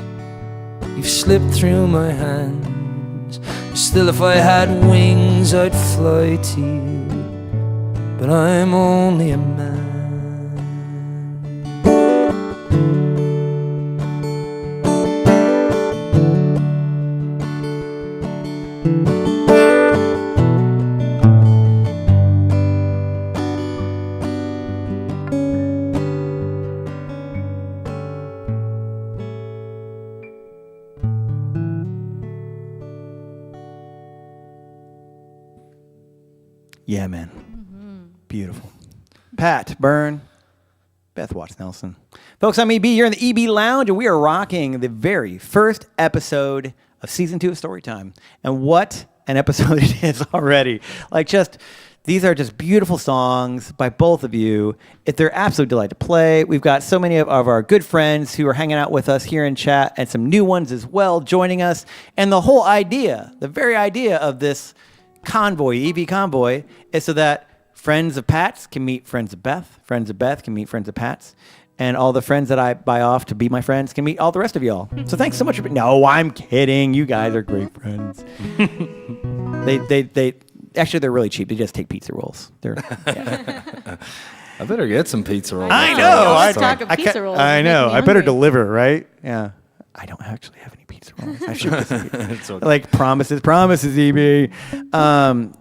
you've slipped through my hands. Still, if I had wings, I'd fly to you, but I'm only a man. Yeah, man. Beautiful. Pat Byrne, Beth Watts Nelson. Folks, I'm EB. You're in the EB Lounge, and we are rocking the very first episode of Season 2 of Storytime. And what an episode it is already. Like, these are just beautiful songs by both of you. They're absolute delight to play. We've got so many of our good friends who are hanging out with us here in chat, and some new ones as well joining us. And the whole idea, the very idea of this convoy, EB Convoy, is so that friends of Pat's can meet friends of Beth can meet friends of Pat's, and all the friends that I buy off to be my friends can meet all the rest of y'all. So thanks so much for... No, I'm kidding. You guys are great friends. They actually, they're really cheap. They just take pizza rolls. Yeah. I better get some pizza rolls. I know. Let's talk of pizza rolls. I know. Making me I better hungry. deliver, right? Yeah. I don't actually have any pizza rolls. I should get some pizza. Okay. Like promises, EB.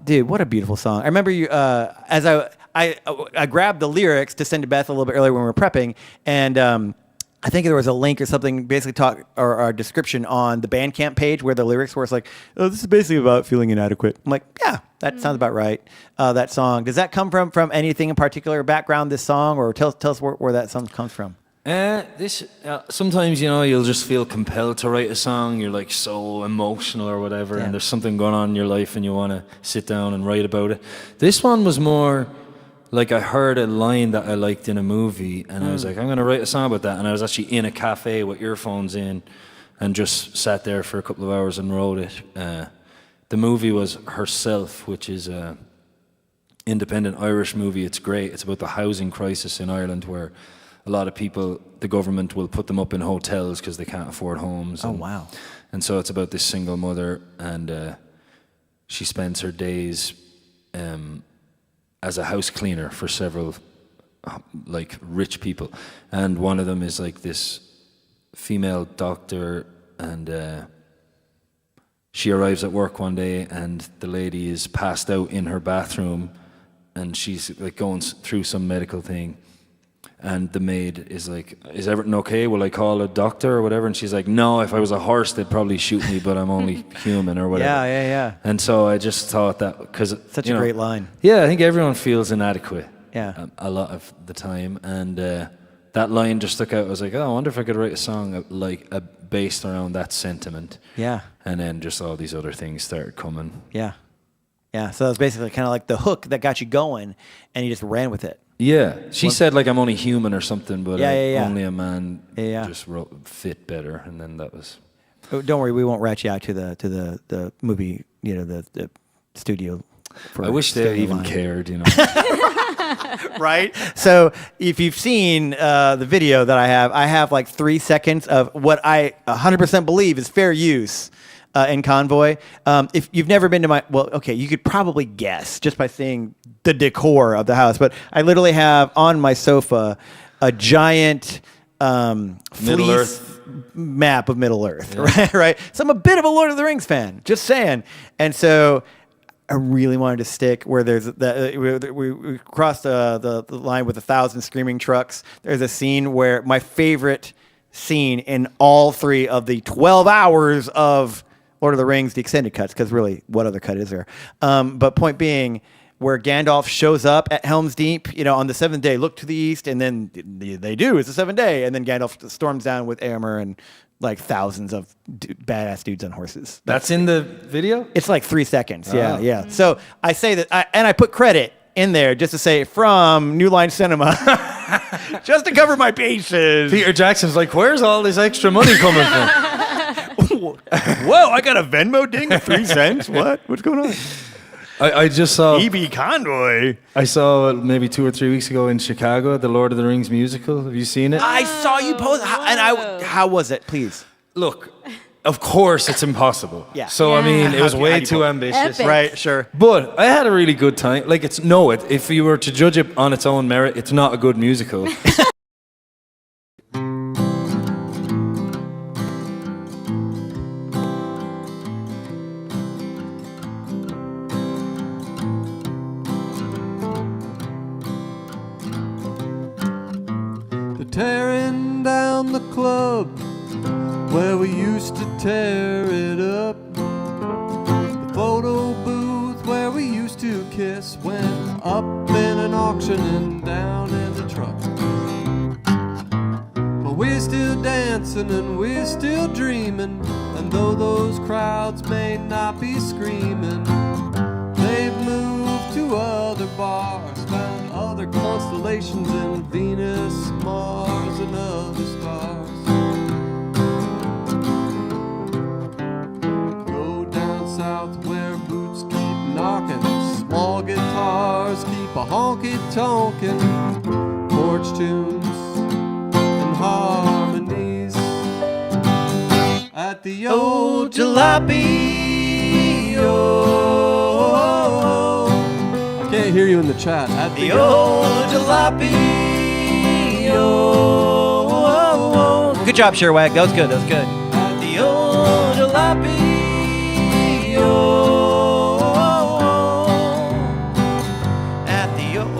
Dude, what a beautiful song. I remember you as I grabbed the lyrics to send to Beth a little bit earlier when we were prepping, and I think there was a link or something, basically or a description on the Bandcamp page where the lyrics were. It's like, oh, this is basically about feeling inadequate. I'm like, yeah, that sounds about right. That song, does that come from anything in particular background? This song, or tell us where that song comes from. Sometimes, you'll just feel compelled to write a song. You're like so emotional or whatever, and there's something going on in your life, and you want to sit down and write about it. This one was more like I heard a line that I liked in a movie, and I was like, I'm going to write a song about that. And I was actually in a cafe with earphones in, and just sat there for a couple of hours and wrote it. The movie was Herself, which is a independent Irish movie. It's great. It's about the housing crisis in Ireland, where a lot of people, the government will put them up in hotels because they can't afford homes. Oh, wow. And so it's about this single mother, and she spends her days as a house cleaner for several like rich people. And one of them is like this female doctor, and she arrives at work one day and the lady is passed out in her bathroom, and she's like going through some medical thing. And the maid is like, "Is everything okay? Will I call a doctor or whatever?" And she's like, "No, if I was a horse, they'd probably shoot me, but I'm only human," or whatever. Yeah. And so I just thought that, because Such a great line. Yeah, I think everyone feels inadequate. Yeah. A lot of the time, and that line just stuck out. I was like, "Oh, I wonder if I could write a song based around that sentiment." Yeah. And then just all these other things started coming. Yeah. So that's basically kind of like the hook that got you going, and you just ran with it. Yeah, she said like I'm only human or something, but only a man just fit better, and then that was. Oh, don't worry, we won't rat you out to the movie, the studio. I wish they even cared, Right? So if you've seen the video that I have like 3 seconds of what I 100% believe is fair use. In Convoy. If you've never been to you could probably guess just by seeing the decor of the house, but I literally have on my sofa a giant Middle Earth map of Middle Earth, right? So I'm a bit of a Lord of the Rings fan, just saying. And so I really wanted to stick where there's we crossed the line with 1,000 screaming trucks. There's a scene where my favorite scene in all 3 of the 12 hours of Lord of the Rings, the extended cuts, because really, what other cut is there? But point being, where Gandalf shows up at Helm's Deep, on the 7th day, look to the east, and then they do, it's the 7th day, and then Gandalf storms down with Éomer and like thousands of badass dudes on horses. That's in the video? It's like 3 seconds, yeah. So I say that, I put credit in there just to say, from New Line Cinema, just to cover my bases. Peter Jackson's like, "Where's all this extra money coming from?" Whoa, I got a Venmo ding of 3 cents. What? What's going on? I just saw EB Convoy. I saw maybe 2 or 3 weeks ago in Chicago, the Lord of the Rings musical. Have you seen it? I saw you post, how was it? Please. Look, of course it's impossible. Yeah. So I mean, it was way too ambitious. Epic. Right, sure. But I had a really good time. Like if you were to judge it on its own merit, it's not a good musical. Tearing down the club where we used to tear it up. The photo booth where we used to kiss went up in an auction and down in the truck. But we're still dancing and we're still dreaming, and though those crowds may not be screaming, they've moved to other bars, found other constellations in Venus, Mars, and other stars. Go down south where boots keep knocking, small guitars keep a honky-tonkin', porch tunes and harmonies at the old jalopy. Can't hear you in the chat. At the old jalopy. Good job, Sherwag. That was good. At the old jalopy.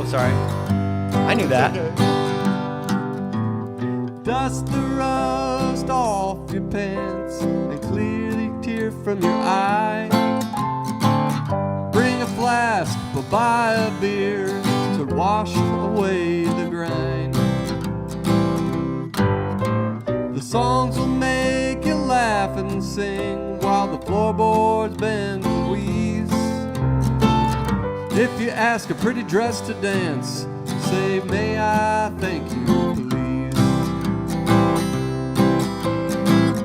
Sorry. I knew that. Dust the rust off your pants and clear the tear from your eye. Bring a flask, but buy a beer to wash away the grind. The songs will make you laugh and sing while the floorboards bend and wheeze. If you ask a pretty dress to dance, say, "May I thank you, please?"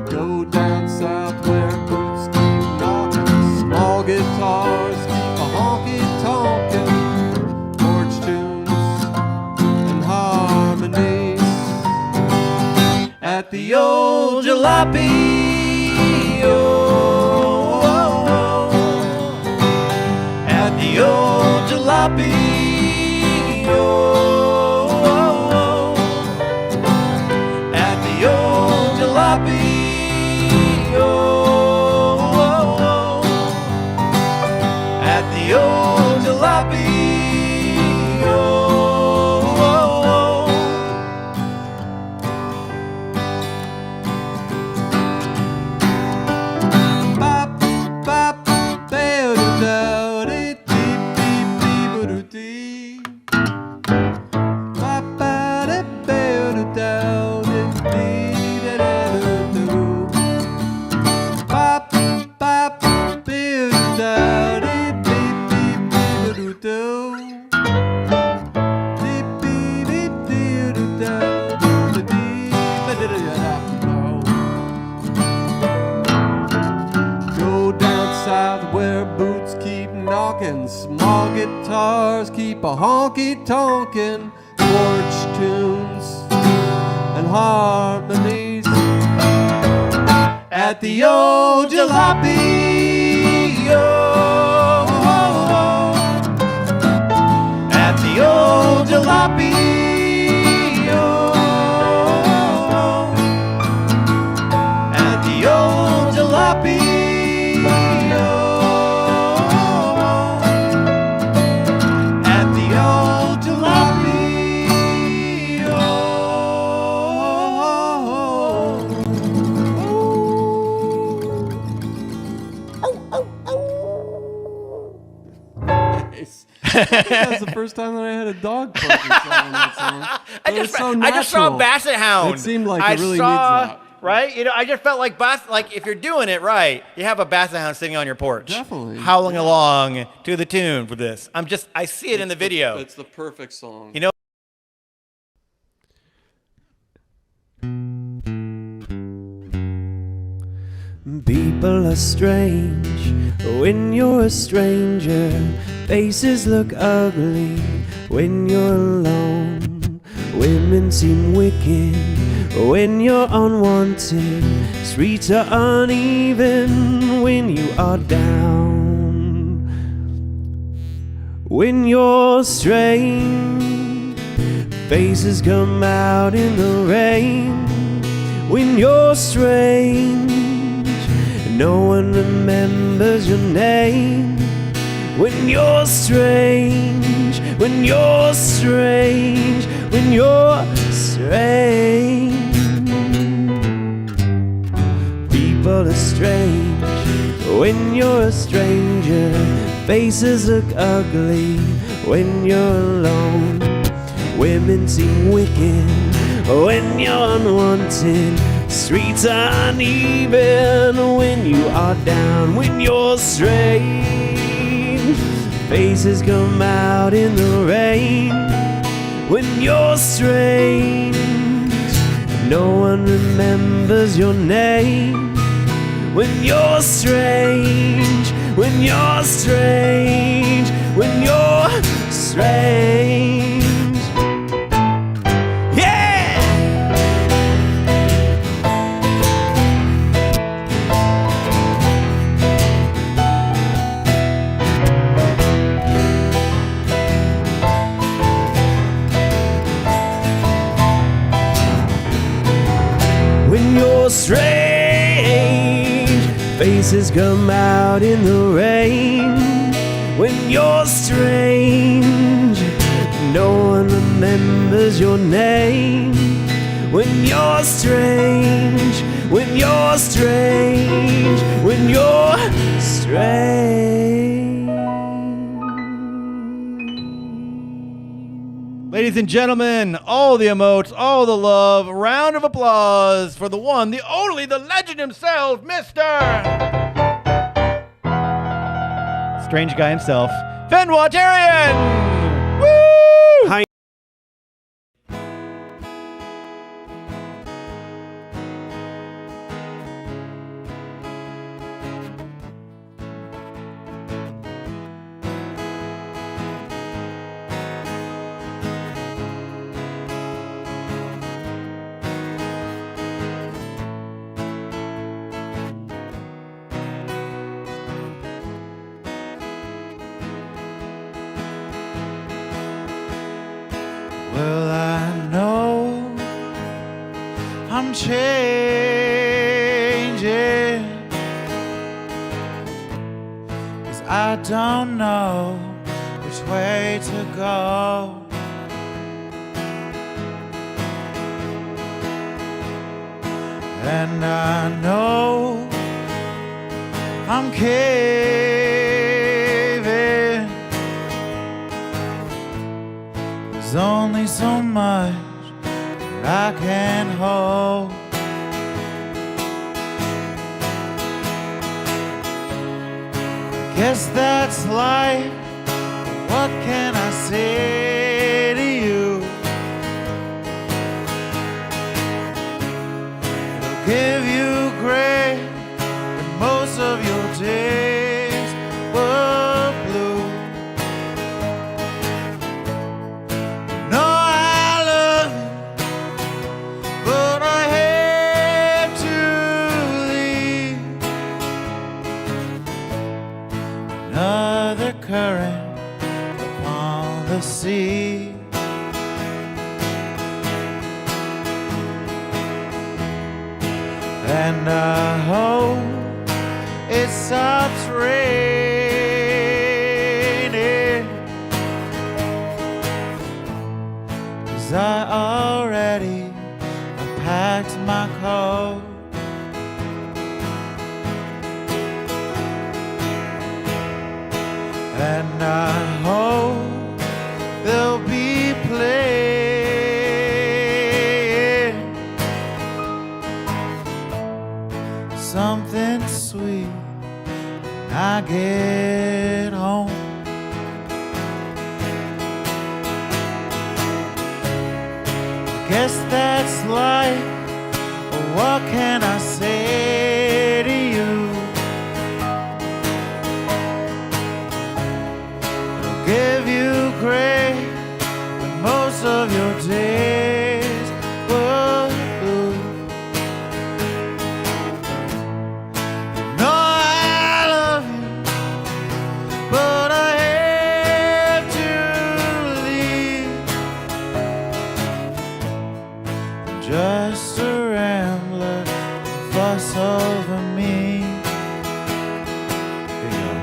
Go down south where boots keep knocking, small guitars keep a honky-tonkin', porch tunes and harmonies at the old jalopy. At the old jalopy. At the old jalopy. the old jalopy. Small guitars keep a honky-tonkin', porch tunes and harmonies at the old jalopy. At the old jalopy. At the old jalopy. I think that's the first time that I had a dog barking on that song. I just saw a basset hound. It seemed like it really needs that. Right? You know, I just felt like if you're doing it right, you have a basset hound sitting on your porch. Definitely. Howling along to the tune for this. I see it in the video. It's the perfect song. You know, people are strange when you're a stranger. Faces look ugly when you're alone. Women seem wicked when you're unwanted. Streets are uneven when you are down. When you're strange, faces come out in the rain. When you're strange, no one remembers your name. When you're strange, when you're strange, when you're strange. People are strange when you're a stranger. Faces look ugly when you're alone. Women seem wicked when you're unwanted. Streets are uneven when you are down. When you're strange, faces come out in the rain. When you're strange, no one remembers your name. When you're strange, when you're strange, when you're strange. Strange, faces come out in the rain. When you're strange, no one remembers your name. When you're strange, when you're strange, when you're strange. ladies and gentlemen, all the emotes, all the love, round of applause for the one, the only, the legend himself, Mr. Strange Guy himself, Finn Watarian! Woo! Hi. Well, I know I'm changing, 'cause I I don't know which way to go. And I know I'm caving. There's only so much that I can hold. Guess that's life. What can I say to you? It'll give you grace when most of your days were blue. No, I love you, but I hate to leave. Another current upon the sea. And I hope it stops raining, 'cause I already unpacked my coat. And I hope they'll be playing something sweet when I get home. Guess that's life. What can I say to you? Give you grace when most of your days were blue. No, I love you, but I hate to leave. Just a rambler, fuss over me. Here you go.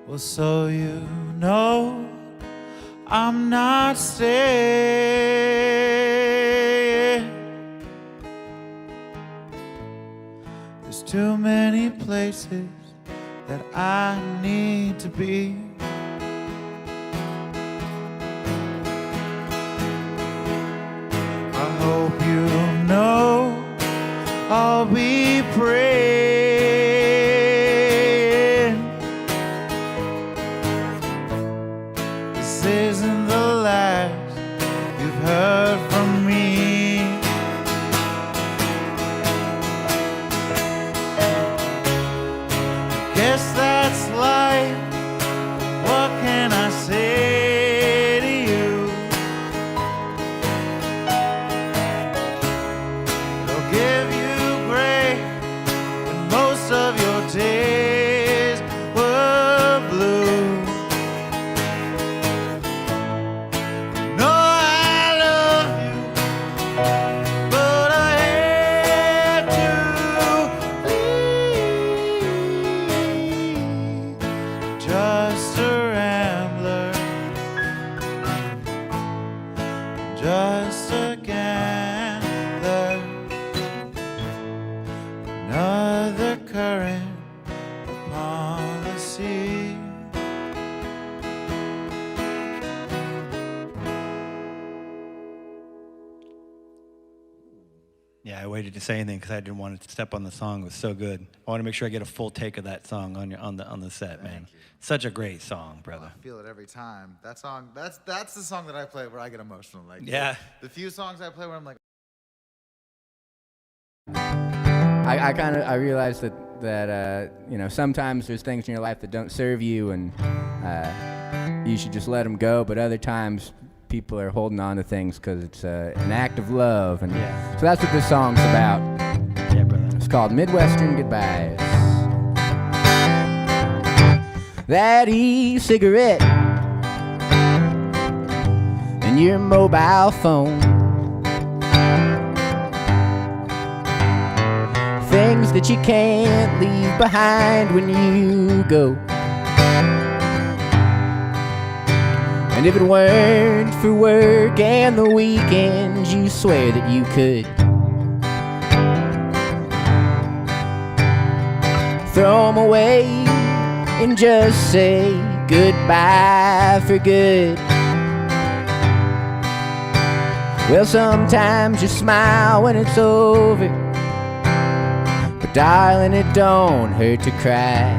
Well, so you know I'm not staying. There's too many places that I need to be. I hope you know I'll be praying. This isn't the last you've heard from me. Guess that's life. What can I say to you? It'll give you grace when most of your days were blue. No, I love Yeah, I waited to say anything because I didn't want to step on the song. It was so good. I want to make sure I get a full take of that song on the set, man. Such a great song, brother. I feel it every time. That song, that's the song that I play where I get emotional. Like, yeah. The few songs I play where I'm like, I realized that you know, sometimes there's things in your life that don't serve you, and you should just let them go. But other times, people are holding on to things because it's an act of love, and so that's what this song's about. Yeah, brother. It's called Midwestern Goodbyes. That e-cigarette and your mobile phone, things that you can't leave behind when you go. And if it weren't for work and the weekends, you swear that you could throw them away and just say goodbye for good. Well, sometimes you smile when it's over, but darling, it don't hurt to cry.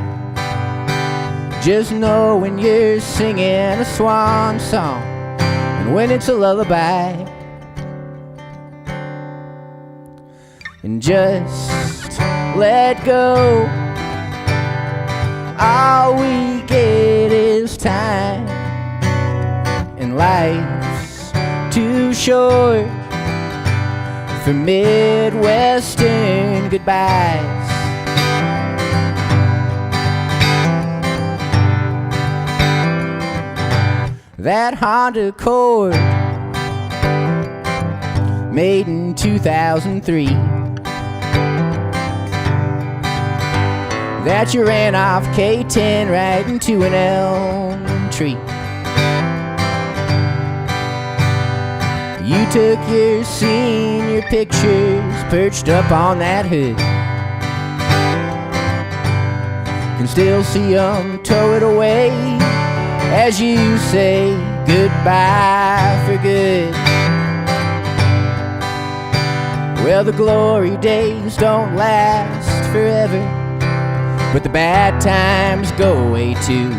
Just know when you're singing a swan song and when it's a lullaby. And just let go. All we get is time, and life's too short for Midwestern goodbyes. That Honda Accord, made in 2003, that you ran off K10 right into an elm tree. You took your senior pictures perched up on that hood. Can still see 'em tow it away as you say goodbye for good. Well, the glory days don't last forever, but the bad times go away too.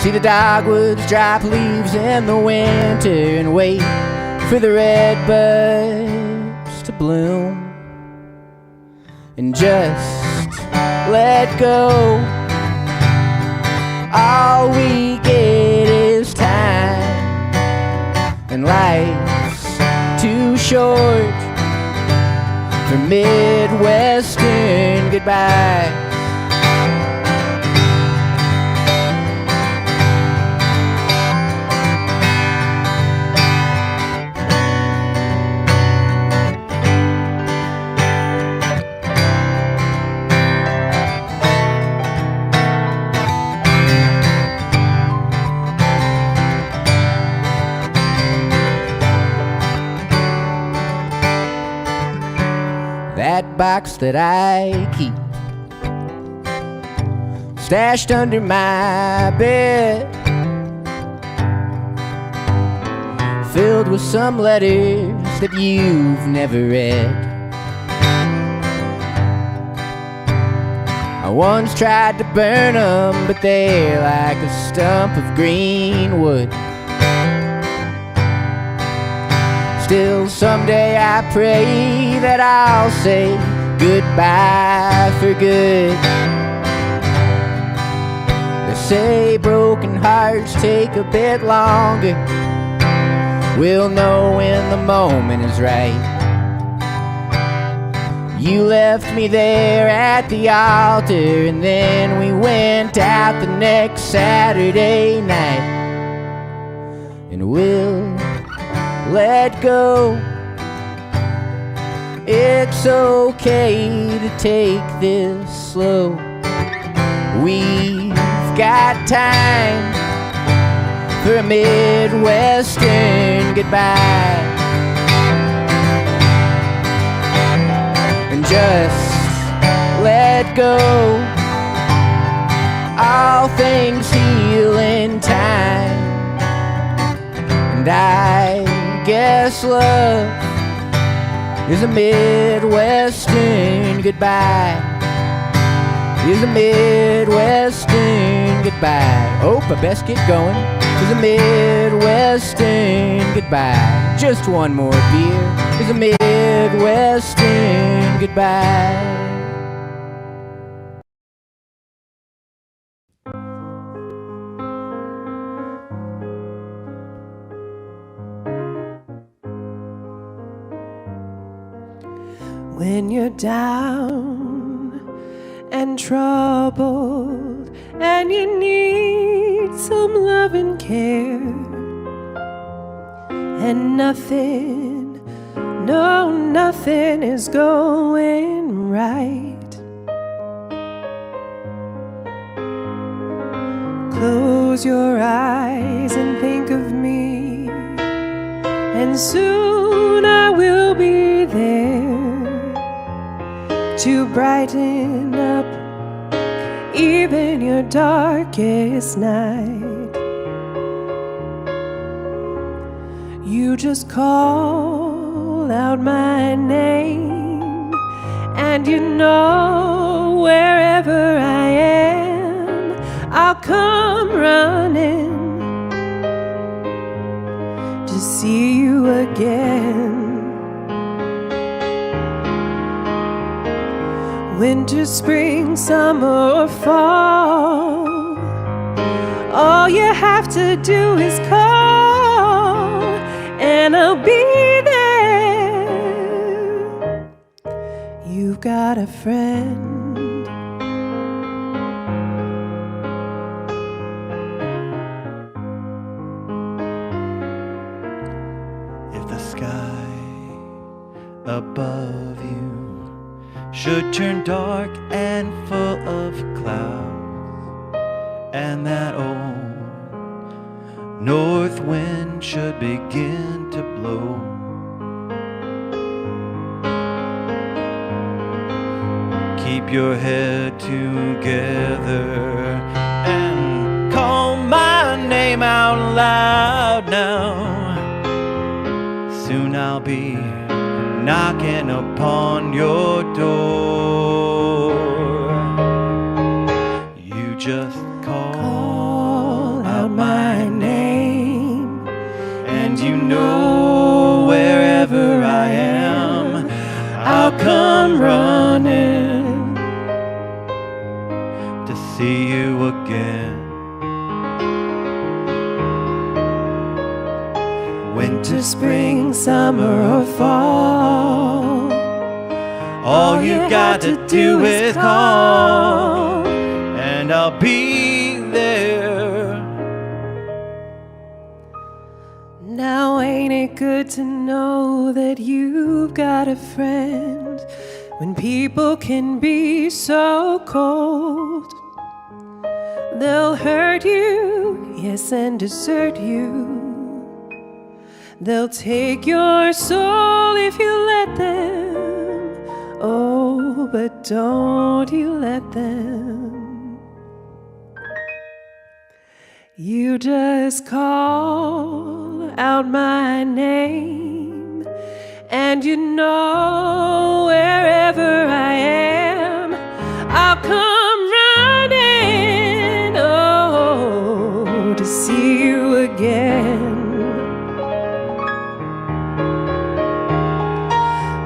See the dogwoods drop leaves in the winter and wait for the red buds to bloom. And just let go. All we get is time, and life's too short for Midwestern goodbye. That box that I keep stashed under my bed, filled with some letters that you've never read. I once tried to burn them, but they're like a stump of green wood. Still, someday I pray that I'll say goodbye for good. They say broken hearts take a bit longer. We'll know when the moment is right. You left me there at the altar, and then we went out the next Saturday night. And we'll let go. It's okay to take this slow. We've got time for a Midwestern goodbye. And just let go. All things heal in time. And I guess love is a Midwestern goodbye. Is a Midwestern goodbye. Oh, I best get going. Is a Midwestern goodbye. Just one more beer. Is a Midwestern goodbye. When you're down and troubled and you need some love and care, and nothing, no, nothing is going right, close your eyes and think of me, and soon I will be there to brighten up even your darkest night. You just call out my name, and you know wherever I am, I'll come running to see you again. Winter, spring, summer, or fall, all you have to do is call, and I'll be there. You've got a friend. If the sky above you should turn dark and full of clouds, and that old north wind should begin to blow, keep your head together and call my name out loud now. Soon I'll be knocking upon your door. You just call out my name, and you know wherever I am, I'll come running to see you again. Winter, spring, summer, or fall, all you got to do is call, and I'll be there. Now ain't it good to know that you've got a friend when people can be so cold? They'll hurt you, yes, and desert you. They'll take your soul if you let them. Oh, but don't you let them. You just call out my name, and you know wherever I am, I'll come running, oh, to see you again.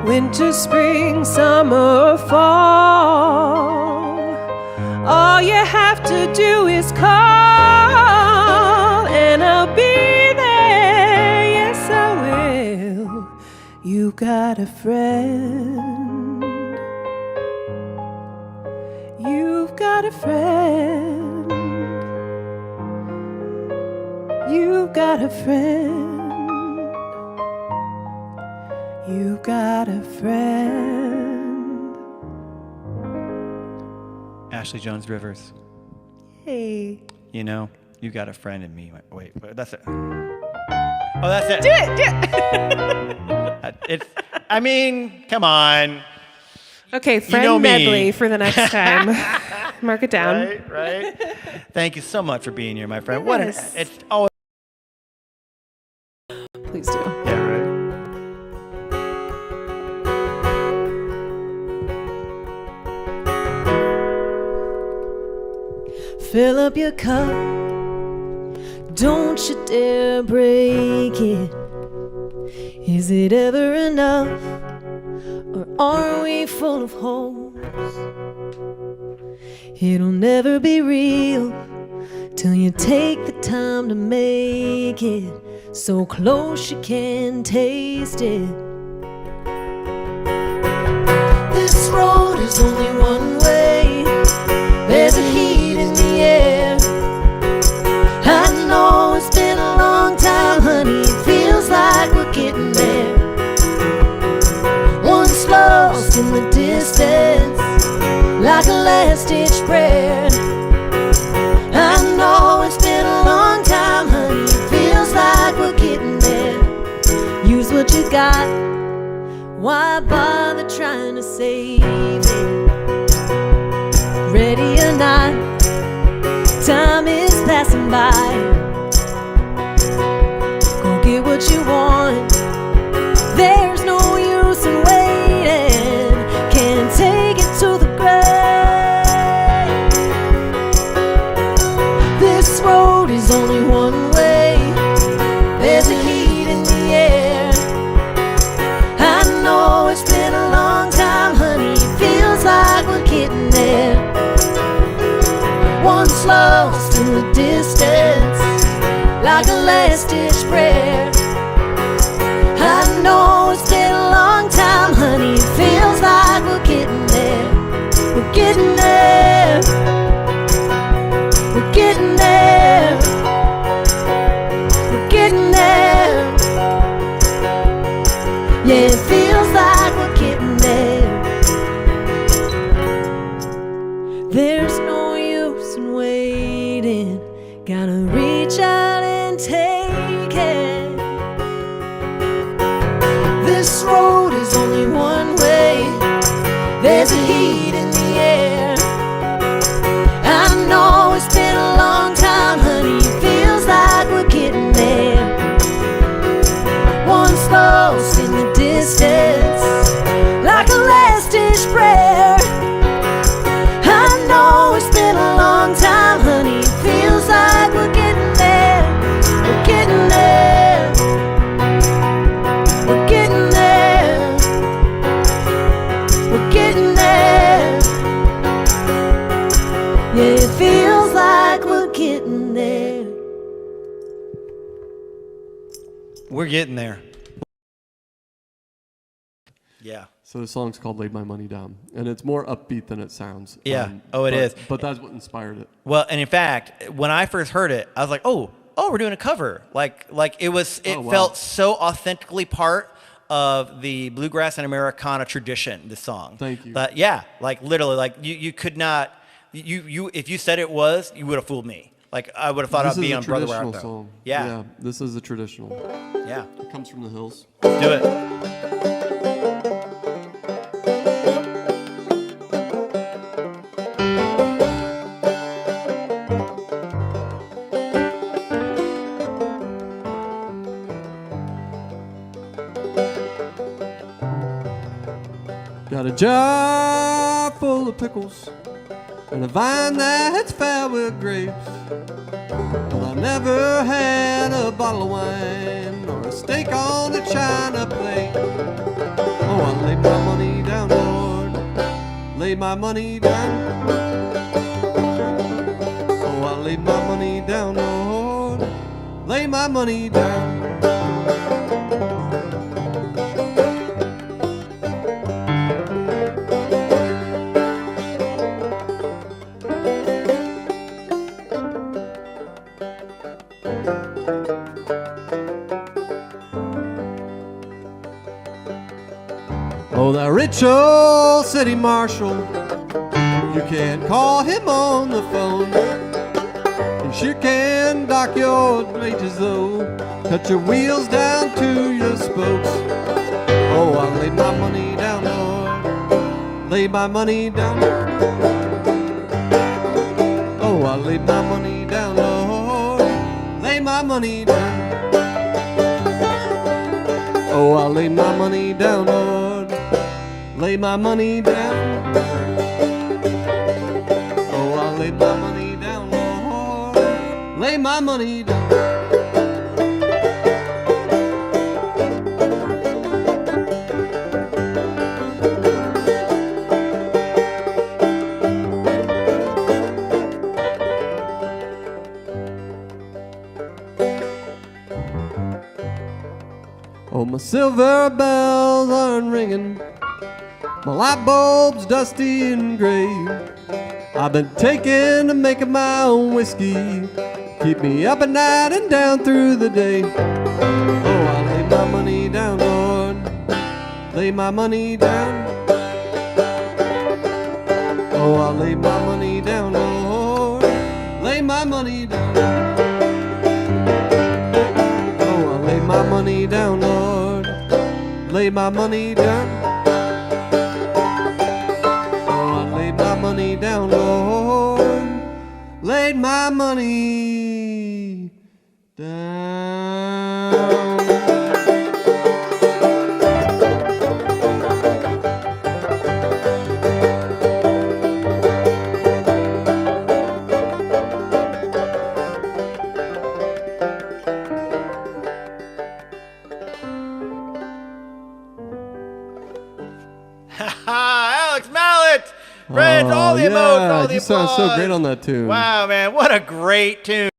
Winter, spring, summer, or fall, all you have to do is call, and I'll be there, yes I will. You've got a friend. You've got a friend. You've got a friend. You got a friend. Ashley Jones Rivers. Hey. You know, you got a friend in me. Wait, that's it. Oh, that's it. Do it. I mean, come on. Okay, friend You know me. medley for the next time. Mark it down. Right. Thank you so much for being here, my friend. Yes. It's always. Please do. Yeah, right. up your cup. Don't you dare break it. Is it ever enough? Or are we full of holes? It'll never be real till you take the time to make it so close you can taste it. This road is only one way. There's a heat in the air. I know it's been a long time, honey. It feels like we're getting there. Once lost in the distance, like a last-ditch prayer. I know it's been a long time, honey. It feels like we're getting there. Use what you got. Why bother trying to save it? Ready or not, time is passing by. Go get what you want. There's no use in waiting. Can't take it to the grave. This road is only one way. There's a heat in the air. I know it's been a long time, honey. It feels like we're getting there. Once lost in the distance, like a last-ditch prayer. I know it's been a long time, honey. It feels like we're getting there. We're getting there. We're getting there. We're getting there. Yeah, it feels like we're getting there. There's no use in waiting. Gotta reach out and take it. This road is only one way. There's a heat in the air. I know it's been a long time, honey. It feels like we're getting there. Once lost in the distance, like a last-ditch prayer. I know it's been a long time, honey. It feels like we're getting there. We're getting there. We're getting there. We're getting there. Yeah, it feels like we're getting there. We're getting there. Yeah. So the song's called "Laid My Money Down," and it's more upbeat than it sounds. Yeah. It is. But that's what inspired it. Well, and in fact, when I first heard it, I was like, oh, we're doing a cover. Like it was. It felt so authentically part of the bluegrass and Americana tradition. This song. Thank you. But yeah, like literally, like you could not. You if you said it was, you would have fooled me. Like I would have thought I'd be on Brother Where Art Thou. Song. Yeah. This is a traditional. Yeah. It comes from the hills. Let's do it. Got a jar full of pickles and a vine that's fat with grapes. Well, I never had a bottle of wine or a steak on the china plate. Oh, I laid my money down, Lord, laid my money down. Oh, I laid my money down, Lord, laid my money down. Oh, that rich old city marshal, you can call him on the phone. He sure can dock your wages though, cut your wheels down to your spokes. Oh, I laid my money down, Lord, laid my money down. Oh, I laid my money down, Lord, laid my money down. Oh, I laid my money down, Lord, lay my money down. Oh, I laid my money down, Lord, my money down. Oh, my silver bells aren't ringing, my light bulb's dusty and gray. I've been taking to making my own whiskey, keep me up at night and down through the day. Oh, I lay my money down, Lord, lay my money down. Oh, I lay my money down, Lord, lay my money down. Oh, I lay my money down, Lord, lay my money down. Money down, Lord, laid my money down. Alex Mallet! Friends, all the emotes, all the applause. You sound so great on that tune. Wow, man, what a great tune.